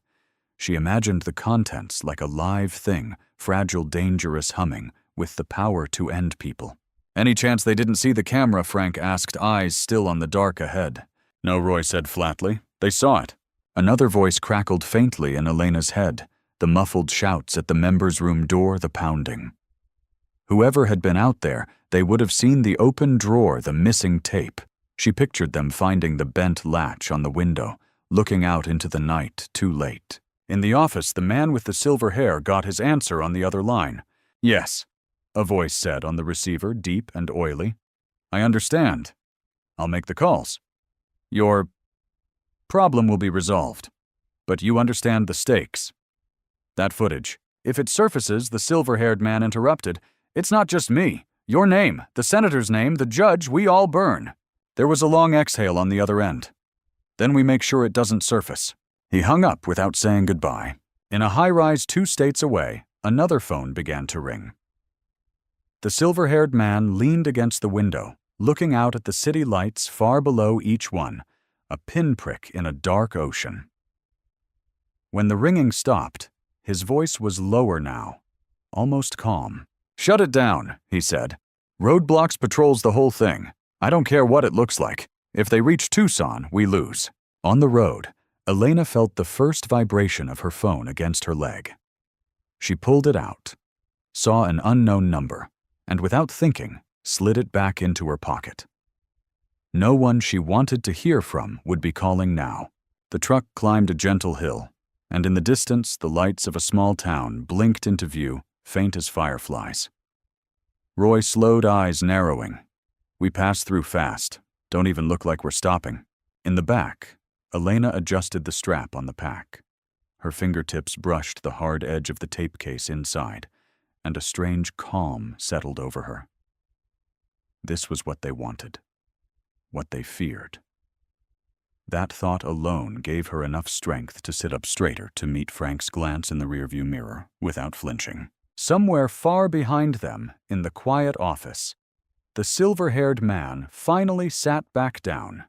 She imagined the contents like a live thing, fragile, dangerous humming, with the power to end people. Any chance they didn't see the camera? Frank asked, eyes still on the dark ahead. No, Roy said flatly. They saw it. Another voice crackled faintly in Elena's head, the muffled shouts at the members' room door, the pounding. Whoever had been out there, they would have seen the open drawer, the missing tape. She pictured them finding the bent latch on the window, looking out into the night, too late. In the office, the man with the silver hair got his answer on the other line. Yes, a voice said on the receiver, deep and oily. I understand. I'll make the calls. Your problem will be resolved. But you understand the stakes. That footage. If it surfaces, the silver-haired man interrupted, it's not just me. Your name, the senator's name, the judge, we all burn. There was a long exhale on the other end. Then we make sure it doesn't surface. He hung up without saying goodbye. In a high-rise 2 states away, another phone began to ring. The silver-haired man leaned against the window, looking out at the city lights far below each one, a pinprick in a dark ocean. When the ringing stopped, his voice was lower now, almost calm. Shut it down, he said. Roadblocks patrols the whole thing. I don't care what it looks like. If they reach Tucson, we lose. On the road, Elena felt the first vibration of her phone against her leg. She pulled it out, saw an unknown number, and without thinking, slid it back into her pocket. No one she wanted to hear from would be calling now. The truck climbed a gentle hill, and in the distance the lights of a small town blinked into view, faint as fireflies. Roy slowed, eyes narrowing. We pass through fast, don't even look like we're stopping. In the back, Elena adjusted the strap on the pack. Her fingertips brushed the hard edge of the tape case inside, and a strange calm settled over her. This was what they wanted, what they feared. That thought alone gave her enough strength to sit up straighter to meet Frank's glance in the rearview mirror without flinching. Somewhere far behind them, in the quiet office, the silver-haired man finally sat back down.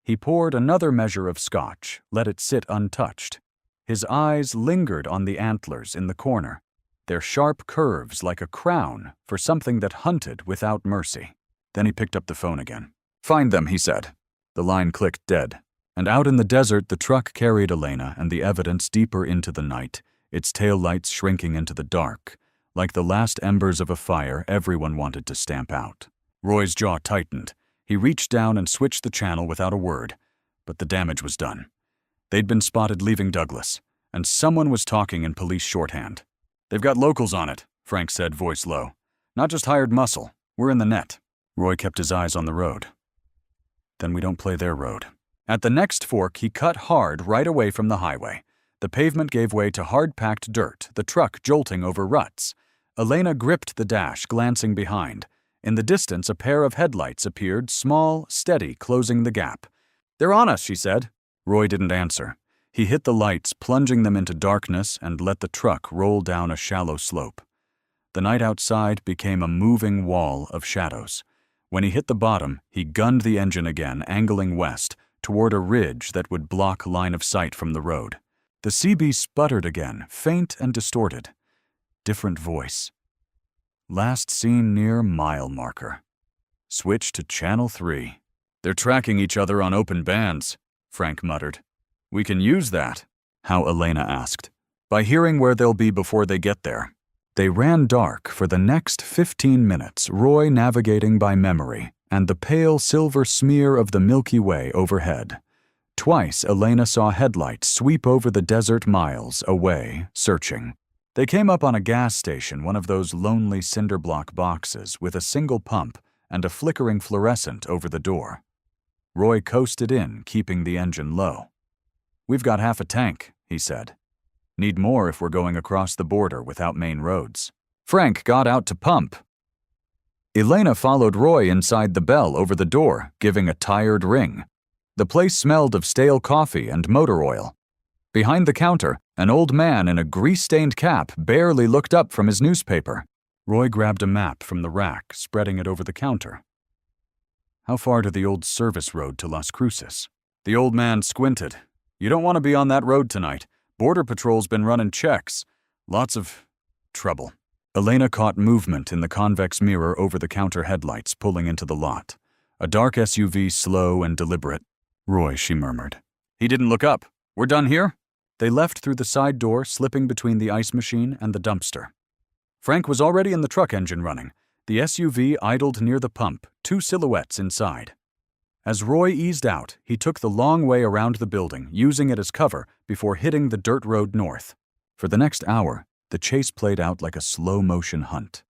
He poured another measure of scotch, let it sit untouched. His eyes lingered on the antlers in the corner, their sharp curves like a crown for something that hunted without mercy. Then he picked up the phone again. "Find them," he said. The line clicked dead, and out in the desert the truck carried Elena and the evidence deeper into the night, its taillights shrinking into the dark. Like the last embers of a fire everyone wanted to stamp out. Roy's jaw tightened. He reached down and switched the channel without a word, but the damage was done. They'd been spotted leaving Douglas, and someone was talking in police shorthand. "They've got locals on it," Frank said, voice low. "Not just hired muscle. We're in the net." Roy kept his eyes on the road. "Then we don't play their road." At the next fork, he cut hard right away from the highway. The pavement gave way to hard-packed dirt, the truck jolting over ruts. Elena gripped the dash, glancing behind. In the distance, a pair of headlights appeared, small, steady, closing the gap. "They're on us," she said. Roy didn't answer. He hit the lights, plunging them into darkness, and let the truck roll down a shallow slope. The night outside became a moving wall of shadows. When he hit the bottom, he gunned the engine again, angling west, toward a ridge that would block line of sight from the road. The CB sputtered again, faint and distorted. Different voice. "Last seen near mile marker. Switch to channel 3. "They're tracking each other on open bands," Frank muttered. "We can use that." How, Elena asked. "By hearing where they'll be before they get there." They ran dark for the next 15 minutes, Roy navigating by memory, and the pale silver smear of the Milky Way overhead. Twice Elena saw headlights sweep over the desert miles away, searching. They came up on a gas station, one of those lonely cinder block boxes with a single pump and a flickering fluorescent over the door. Roy coasted in, keeping the engine low. "We've got half a tank," he said. "Need more if we're going across the border without main roads." Frank got out to pump. Elena followed Roy inside the bell over the door, giving a tired ring. The place smelled of stale coffee and motor oil. Behind the counter, an old man in a grease-stained cap barely looked up from his newspaper. Roy grabbed a map from the rack, spreading it over the counter. "How far to the old service road to Las Cruces?" The old man squinted. "You don't want to be on that road tonight. Border Patrol's been running checks. Lots of trouble." Elena caught movement in the convex mirror over the counter headlights pulling into the lot. A dark SUV, slow and deliberate. "Roy," she murmured. "He didn't look up. We're done here?" They left through the side door, slipping between the ice machine and the dumpster. Frank was already in the truck engine running. The SUV idled near the pump, 2 silhouettes inside. As Roy eased out, he took the long way around the building, using it as cover before hitting the dirt road north. For the next hour, the chase played out like a slow-motion hunt.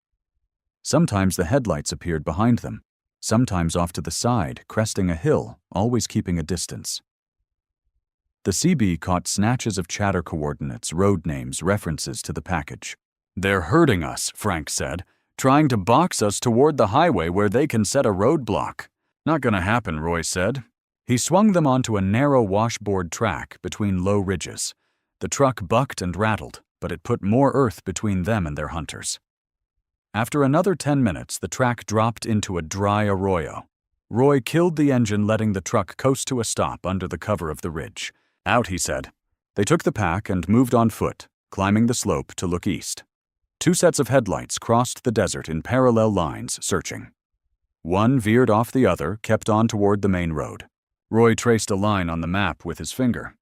Sometimes the headlights appeared behind them, sometimes off to the side, cresting a hill, always keeping a distance. The CB caught snatches of chatter coordinates, road names, references to the package. "They're herding us," Frank said, "trying to box us toward the highway where they can set a roadblock." "Not gonna happen," Roy said. He swung them onto a narrow washboard track between low ridges. The truck bucked and rattled, but it put more earth between them and their hunters. After another 10 minutes, the track dropped into a dry arroyo. Roy killed the engine, letting the truck coast to a stop under the cover of the ridge. "Out," he said. They took the pack and moved on foot, climbing the slope to look east. 2 sets of headlights crossed the desert in parallel lines, searching. One veered off the other, kept on toward the main road. Roy traced a line on the map with his finger.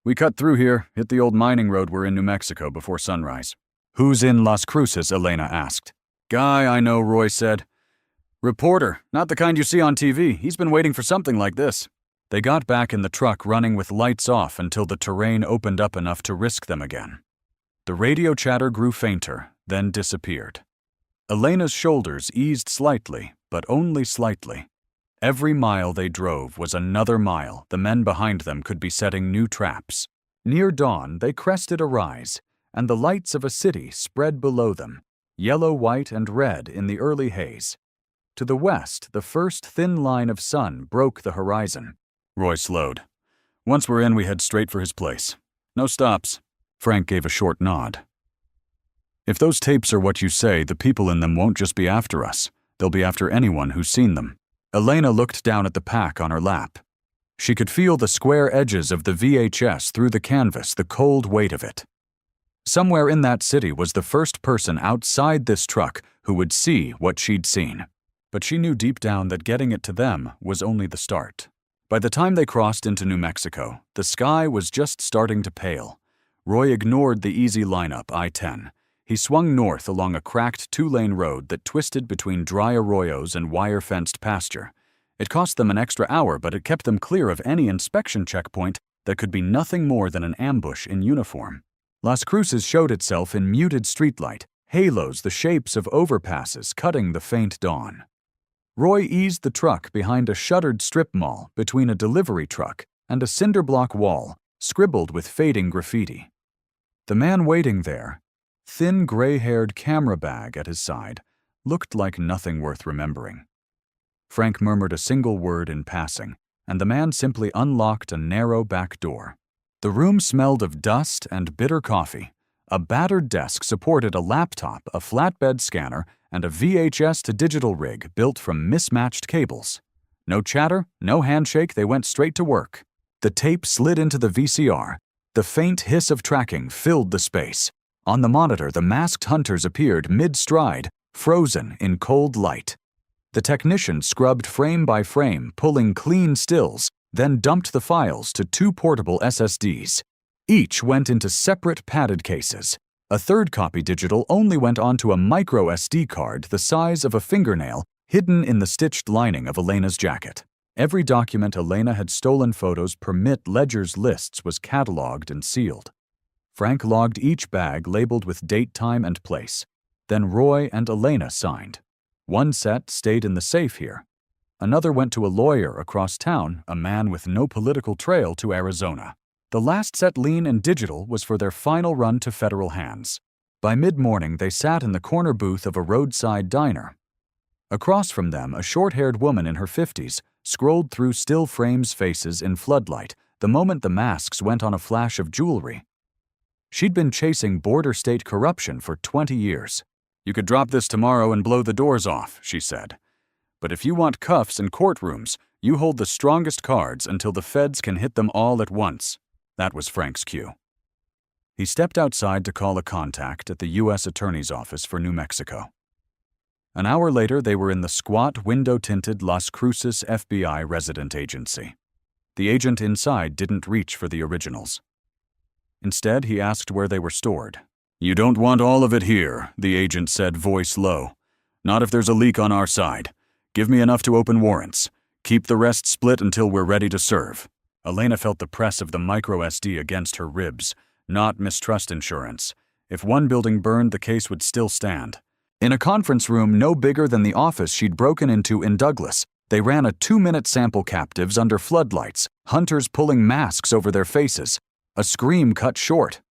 "We cut through here, hit the old mining road. We're in New Mexico before sunrise." "Who's in Las Cruces?" Elena asked. "Guy I know," Roy said. "Reporter, not the kind you see on TV. He's been waiting for something like this." They got back in the truck, running with lights off until the terrain opened up enough to risk them again. The radio chatter grew fainter, then disappeared. Elena's shoulders eased slightly, but only slightly. Every mile they drove was another mile the men behind them could be setting new traps. Near dawn, they crested a rise, and the lights of a city spread below them, yellow, white, and red in the early haze. To the west, the first thin line of sun broke the horizon. Roy slowed. Once we're in, we head straight for his place. No stops. Frank gave a short nod. If those tapes are what you say, the people in them won't just be after us. They'll be after anyone who's seen them. Elena looked down at the pack on her lap. She could feel the square edges of the VHS through the canvas, the cold weight of it. Somewhere in that city was the first person outside this truck who would see what she'd seen. But she knew deep down that getting it to them was only the start. By the time they crossed into New Mexico, the sky was just starting to pale. Roy ignored the easy lineup, I-10. He swung north along a cracked two-lane road that twisted between dry arroyos and wire-fenced pasture. It cost them an extra hour, but it kept them clear of any inspection checkpoint that could be nothing more than an ambush in uniform. Las Cruces showed itself in muted streetlight, halos the shapes of overpasses cutting the faint dawn. Roy eased the truck behind a shuttered strip mall between a delivery truck and a cinder-block wall scribbled with fading graffiti. The man waiting there, thin gray-haired camera bag at his side, looked like nothing worth remembering. Frank murmured a single word in passing, and the man simply unlocked a narrow back door. The room smelled of dust and bitter coffee. A battered desk supported a laptop, a flatbed scanner, and a VHS to digital rig built from mismatched cables. No chatter, no handshake, they went straight to work. The tape slid into the VCR. The faint hiss of tracking filled the space. On the monitor, the masked hunters appeared mid-stride, frozen in cold light. The technician scrubbed frame by frame, pulling clean stills, then dumped the files to 2 portable SSDs. Each went into separate padded cases. A third copy digital only went onto a micro SD card the size of a fingernail, hidden in the stitched lining of Elena's jacket. Every document Elena had stolen photos permit Ledger's lists was cataloged and sealed. Frank logged each bag labeled with date, time, and place. Then Roy and Elena signed. One set stayed in the safe here. Another went to a lawyer across town, a man with no political trail to Arizona. The last set, lean and digital, was for their final run to federal hands. By mid-morning, they sat in the corner booth of a roadside diner. Across from them, a short-haired woman in her 50s scrolled through still frames' faces in floodlight the moment the masks went on a flash of jewelry. She'd been chasing border state corruption for 20 years. "You could drop this tomorrow and blow the doors off," she said. "But if you want cuffs and courtrooms, you hold the strongest cards until the feds can hit them all at once." That was Frank's cue. He stepped outside to call a contact at the U.S. Attorney's Office for New Mexico. An hour later, they were in the squat, window-tinted Las Cruces FBI resident agency. The agent inside didn't reach for the originals. Instead, he asked where they were stored. "You don't want all of it here," the agent said, voice low. "Not if there's a leak on our side. Give me enough to open warrants. Keep the rest split until we're ready to serve." Elena felt the press of the micro SD against her ribs, not mistrust insurance. If one building burned, the case would still stand. In a conference room no bigger than the office she'd broken into in Douglas, they ran a 2-minute sample captives under floodlights, hunters pulling masks over their faces. A scream cut short.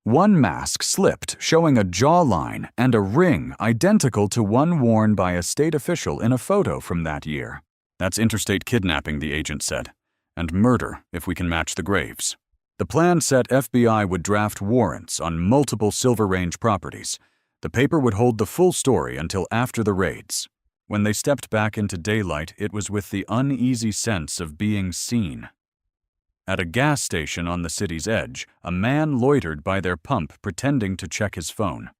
One mask slipped, showing a jawline and a ring identical to one worn by a state official in a photo from that year. "That's interstate kidnapping," the agent said. "And murder, if we can match the graves." The plan said FBI would draft warrants on multiple Silver Range properties. The paper would hold the full story until after the raids. When they stepped back into daylight, it was with the uneasy sense of being seen. At a gas station on the city's edge, a man loitered by their pump pretending to check his phone.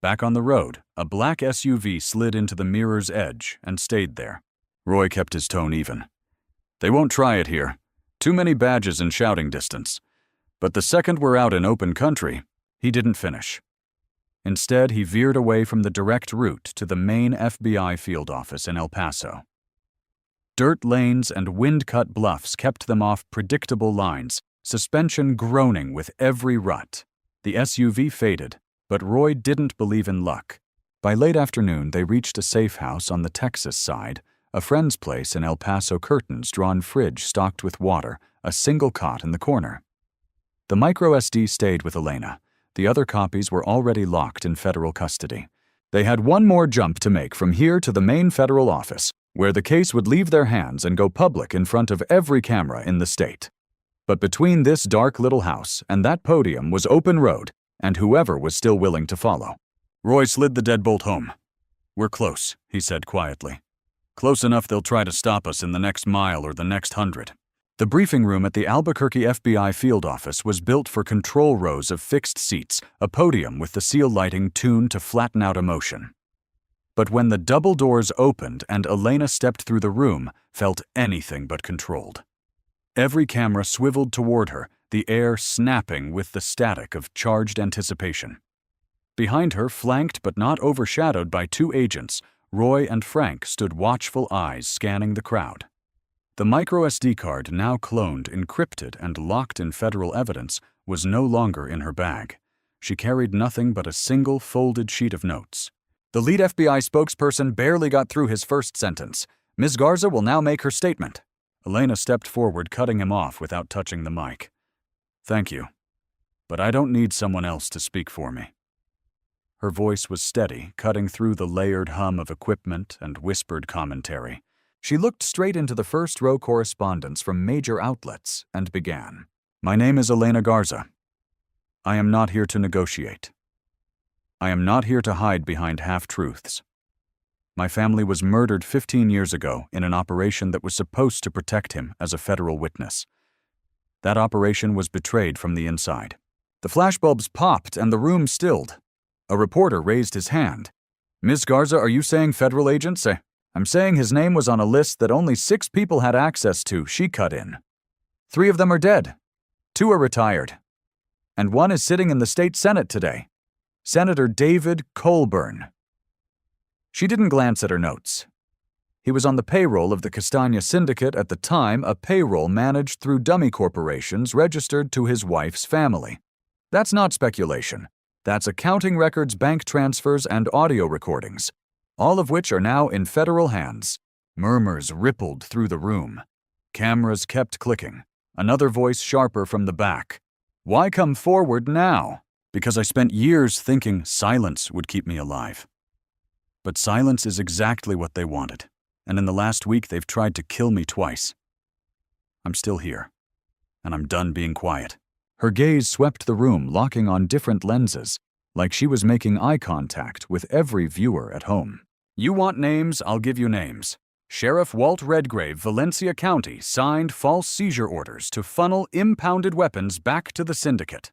Back on the road, a black SUV slid into the mirror's edge and stayed there. Roy kept his tone even. "They won't try it here. Too many badges in shouting distance. But the second we're out in open country," he didn't finish. Instead, he veered away from the direct route to the main FBI field office in El Paso. Dirt lanes and wind-cut bluffs kept them off predictable lines, suspension groaning with every rut. The SUV faded, but Roy didn't believe in luck. By late afternoon, they reached a safe house on the Texas side, a friend's place in El Paso, curtains-drawn fridge stocked with water, a single cot in the corner. The micro SD stayed with Elena. The other copies were already locked in federal custody. They had one more jump to make from here to the main federal office, where the case would leave their hands and go public in front of every camera in the state. But between this dark little house and that podium was open road, and whoever was still willing to follow. Roy slid the deadbolt home. "We're close," he said quietly. "Close enough they'll try to stop us in the next mile or the next 100. The briefing room at the Albuquerque FBI field office was built for control rows of fixed seats, a podium with the seal lighting tuned to flatten out emotion. But when the double doors opened and Elena stepped through the room, felt anything but controlled. Every camera swiveled toward her, the air snapping with the static of charged anticipation. Behind her, flanked but not overshadowed by two agents, Roy and Frank stood watchful eyes scanning the crowd. The microSD card, now cloned, encrypted, and locked in federal evidence, was no longer in her bag. She carried nothing but a single folded sheet of notes. The lead FBI spokesperson barely got through his first sentence. "Ms. Garza will now make her statement." Elena stepped forward, cutting him off without touching the mic. "Thank you, but I don't need someone else to speak for me." Her voice was steady, cutting through the layered hum of equipment and whispered commentary. She looked straight into the first-row correspondence from major outlets and began. "My name is Elena Garza. I am not here to negotiate. I am not here to hide behind half-truths. My family was murdered 15 years ago in an operation that was supposed to protect him as a federal witness. That operation was betrayed from the inside." The flashbulbs popped and the room stilled. A reporter raised his hand. "Ms. Garza, are you saying federal agents?" "I'm saying his name was on a list that only 6 people had access to," she cut in. "3 of them are dead. 2 are retired. And 1 is sitting in the state Senate today. Senator David Colburn." She didn't glance at her notes. He was on the payroll of the Castagna Syndicate at the time, a payroll managed through dummy corporations registered to his wife's family. That's not speculation. That's accounting records, bank transfers, and audio recordings, all of which are now in federal hands. Murmurs rippled through the room. Cameras kept clicking. Another voice sharper from the back. "Why come forward now?" "Because I spent years thinking silence would keep me alive. But silence is exactly what they wanted, and in the last week they've tried to kill me twice. I'm still here, and I'm done being quiet." Her gaze swept the room, locking on different lenses, like she was making eye contact with every viewer at home. "You want names? I'll give you names. Sheriff Walt Redgrave, Valencia County, signed false seizure orders to funnel impounded weapons back to the syndicate.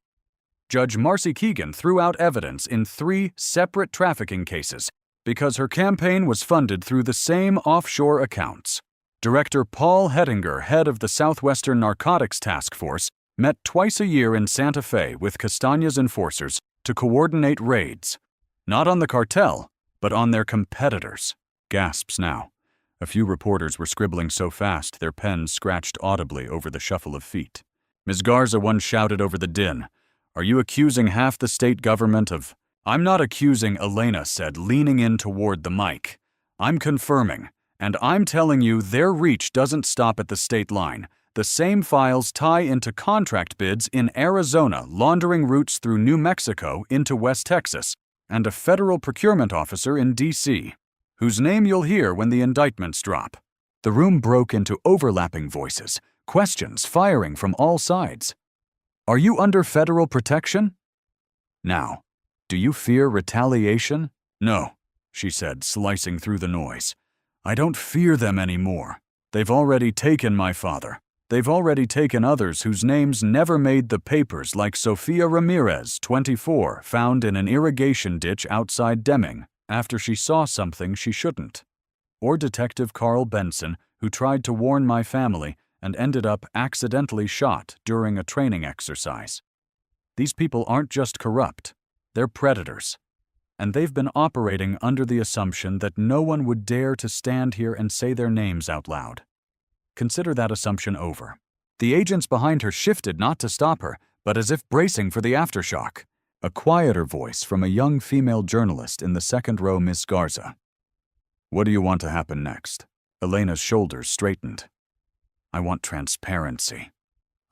Judge Marcy Keegan threw out evidence in 3 separate trafficking cases because her campaign was funded through the same offshore accounts. Director Paul Hettinger, head of the Southwestern Narcotics Task Force, met twice a year in Santa Fe with Castagna's enforcers to coordinate raids, not on the cartel, but on their competitors." Gasps now. A few reporters were scribbling so fast their pens scratched audibly over the shuffle of feet. Ms. Garza once shouted over the din, "Are you accusing half the state government of—" "I'm not accusing," Elena said, leaning in toward the mic. "I'm confirming, and I'm telling you their reach doesn't stop at the state line. The same files tie into contract bids in Arizona, laundering routes through New Mexico into West Texas, and a federal procurement officer in D.C., whose name you'll hear when the indictments drop." The room broke into overlapping voices, questions firing from all sides. "Are you under federal protection? Now, do you fear retaliation?" "No," she said, slicing through the noise. "I don't fear them anymore. They've already taken my father. They've already taken others whose names never made the papers, like Sofia Ramirez, 24, found in an irrigation ditch outside Deming after she saw something she shouldn't. Or Detective Carl Benson, who tried to warn my family and ended up accidentally shot during a training exercise. These people aren't just corrupt, they're predators. And they've been operating under the assumption that no one would dare to stand here and say their names out loud. Consider that assumption over." The agents behind her shifted, not to stop her, but as if bracing for the aftershock. A quieter voice from a young female journalist in the second row, Miss Garza. "What do you want to happen next?" Elena's shoulders straightened. "I want transparency.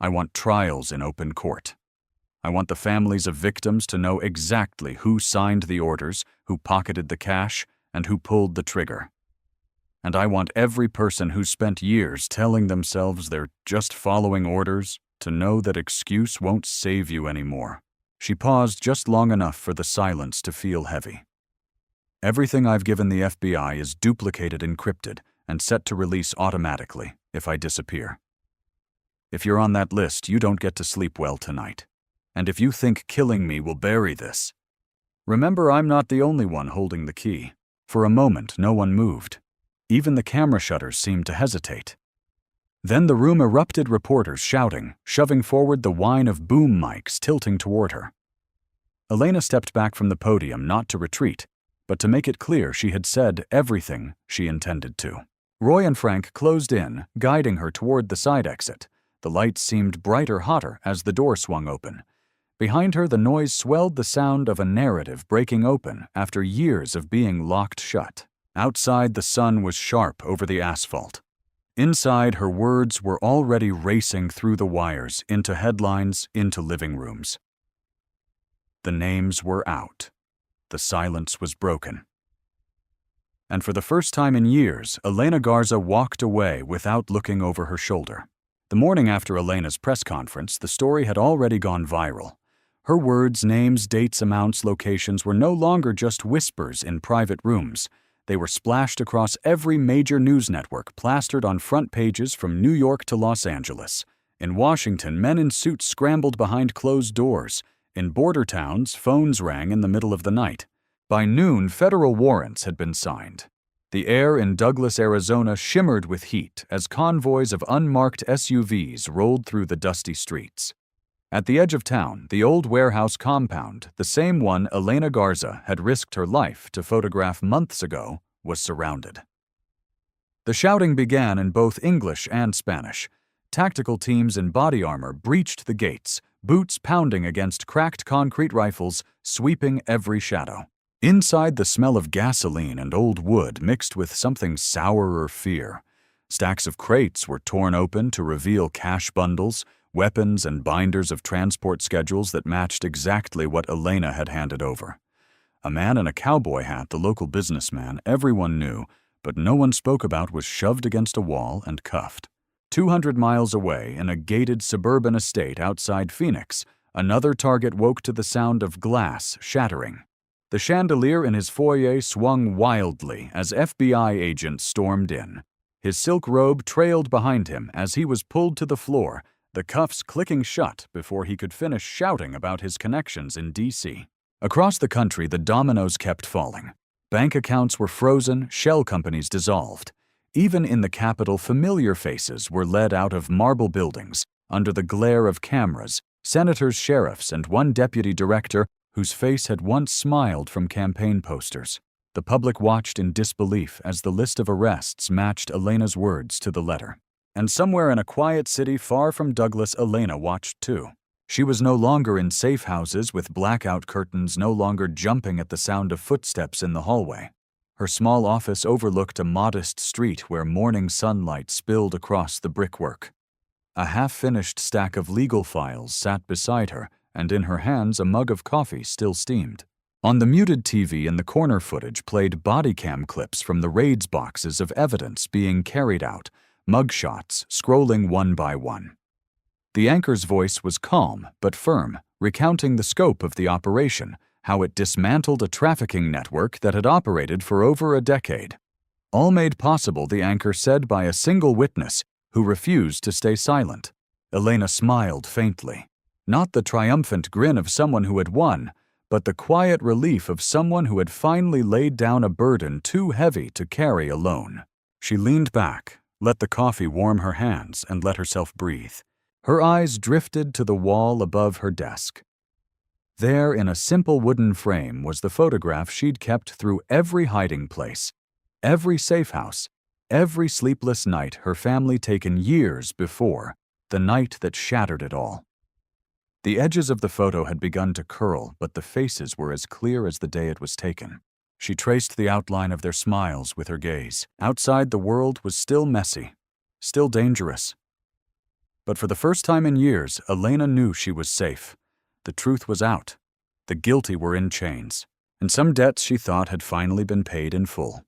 I want trials in open court. I want the families of victims to know exactly who signed the orders, who pocketed the cash, and who pulled the trigger. And I want every person who spent years telling themselves they're just following orders to know that excuse won't save you anymore." She paused just long enough for the silence to feel heavy. "Everything I've given the FBI is duplicated, encrypted, and set to release automatically if I disappear. If you're on that list, you don't get to sleep well tonight. And if you think killing me will bury this, remember I'm not the only one holding the key." For a moment, no one moved. Even the camera shutters seemed to hesitate. Then the room erupted, reporters shouting, shoving forward the whine of boom mics tilting toward her. Elena stepped back from the podium, not to retreat, but to make it clear she had said everything she intended to. Roy and Frank closed in, guiding her toward the side exit. The lights seemed brighter, hotter as the door swung open. Behind her, the noise swelled, the sound of a narrative breaking open after years of being locked shut. Outside, the sun was sharp over the asphalt. Inside, her words were already racing through the wires, into headlines, into living rooms. The names were out. The silence was broken. And for the first time in years, Elena Garza walked away without looking over her shoulder. The morning after Elena's press conference, the story had already gone viral. Her words, names, dates, amounts, locations were no longer just whispers in private rooms. They were splashed across every major news network, plastered on front pages from New York to Los Angeles. In Washington, men in suits scrambled behind closed doors. In border towns, phones rang in the middle of the night. By noon, federal warrants had been signed. The air in Douglas, Arizona shimmered with heat as convoys of unmarked SUVs rolled through the dusty streets. At the edge of town, the old warehouse compound, the same one Elena Garza had risked her life to photograph months ago, was surrounded. The shouting began in both English and Spanish. Tactical teams in body armor breached the gates, boots pounding against cracked concrete rifles, sweeping every shadow. Inside, the smell of gasoline and old wood mixed with something sourer fear. Stacks of crates were torn open to reveal cash bundles, weapons, and binders of transport schedules that matched exactly what Elena had handed over. A man in a cowboy hat, the local businessman everyone knew, but no one spoke about, was shoved against a wall and cuffed. 200 miles away, in a gated suburban estate outside Phoenix, another target woke to the sound of glass shattering. The chandelier in his foyer swung wildly as FBI agents stormed in. His silk robe trailed behind him as he was pulled to the floor, the cuffs clicking shut before he could finish shouting about his connections in D.C. Across the country, the dominoes kept falling. Bank accounts were frozen, shell companies dissolved. Even in the capital, familiar faces were led out of marble buildings under the glare of cameras, senators, sheriffs, and one deputy director whose face had once smiled from campaign posters. The public watched in disbelief as the list of arrests matched Elena's words to the letter. And somewhere in a quiet city far from Douglas, Elena watched too. She was no longer in safe houses with blackout curtains, no longer jumping at the sound of footsteps in the hallway. Her small office overlooked a modest street where morning sunlight spilled across the brickwork. A half-finished stack of legal files sat beside her, and in her hands a mug of coffee still steamed. On the muted TV in the corner, footage played body cam clips from the raids, boxes of evidence being carried out, mugshots scrolling one by one. The anchor's voice was calm but firm, recounting the scope of the operation, how it dismantled a trafficking network that had operated for over a decade. All made possible, the anchor said, by a single witness who refused to stay silent. Elena smiled faintly. Not the triumphant grin of someone who had won, but the quiet relief of someone who had finally laid down a burden too heavy to carry alone. She leaned back, let the coffee warm her hands, and let herself breathe. Her eyes drifted to the wall above her desk. There, in a simple wooden frame, was the photograph she'd kept through every hiding place, every safe house, every sleepless night her family taken years before, the night that shattered it all. The edges of the photo had begun to curl, but the faces were as clear as the day it was taken. She traced the outline of their smiles with her gaze. Outside, the world was still messy, still dangerous. But for the first time in years, Elena knew she was safe. the truth was out. The guilty were in chains, and some debts she thought had finally been paid in full.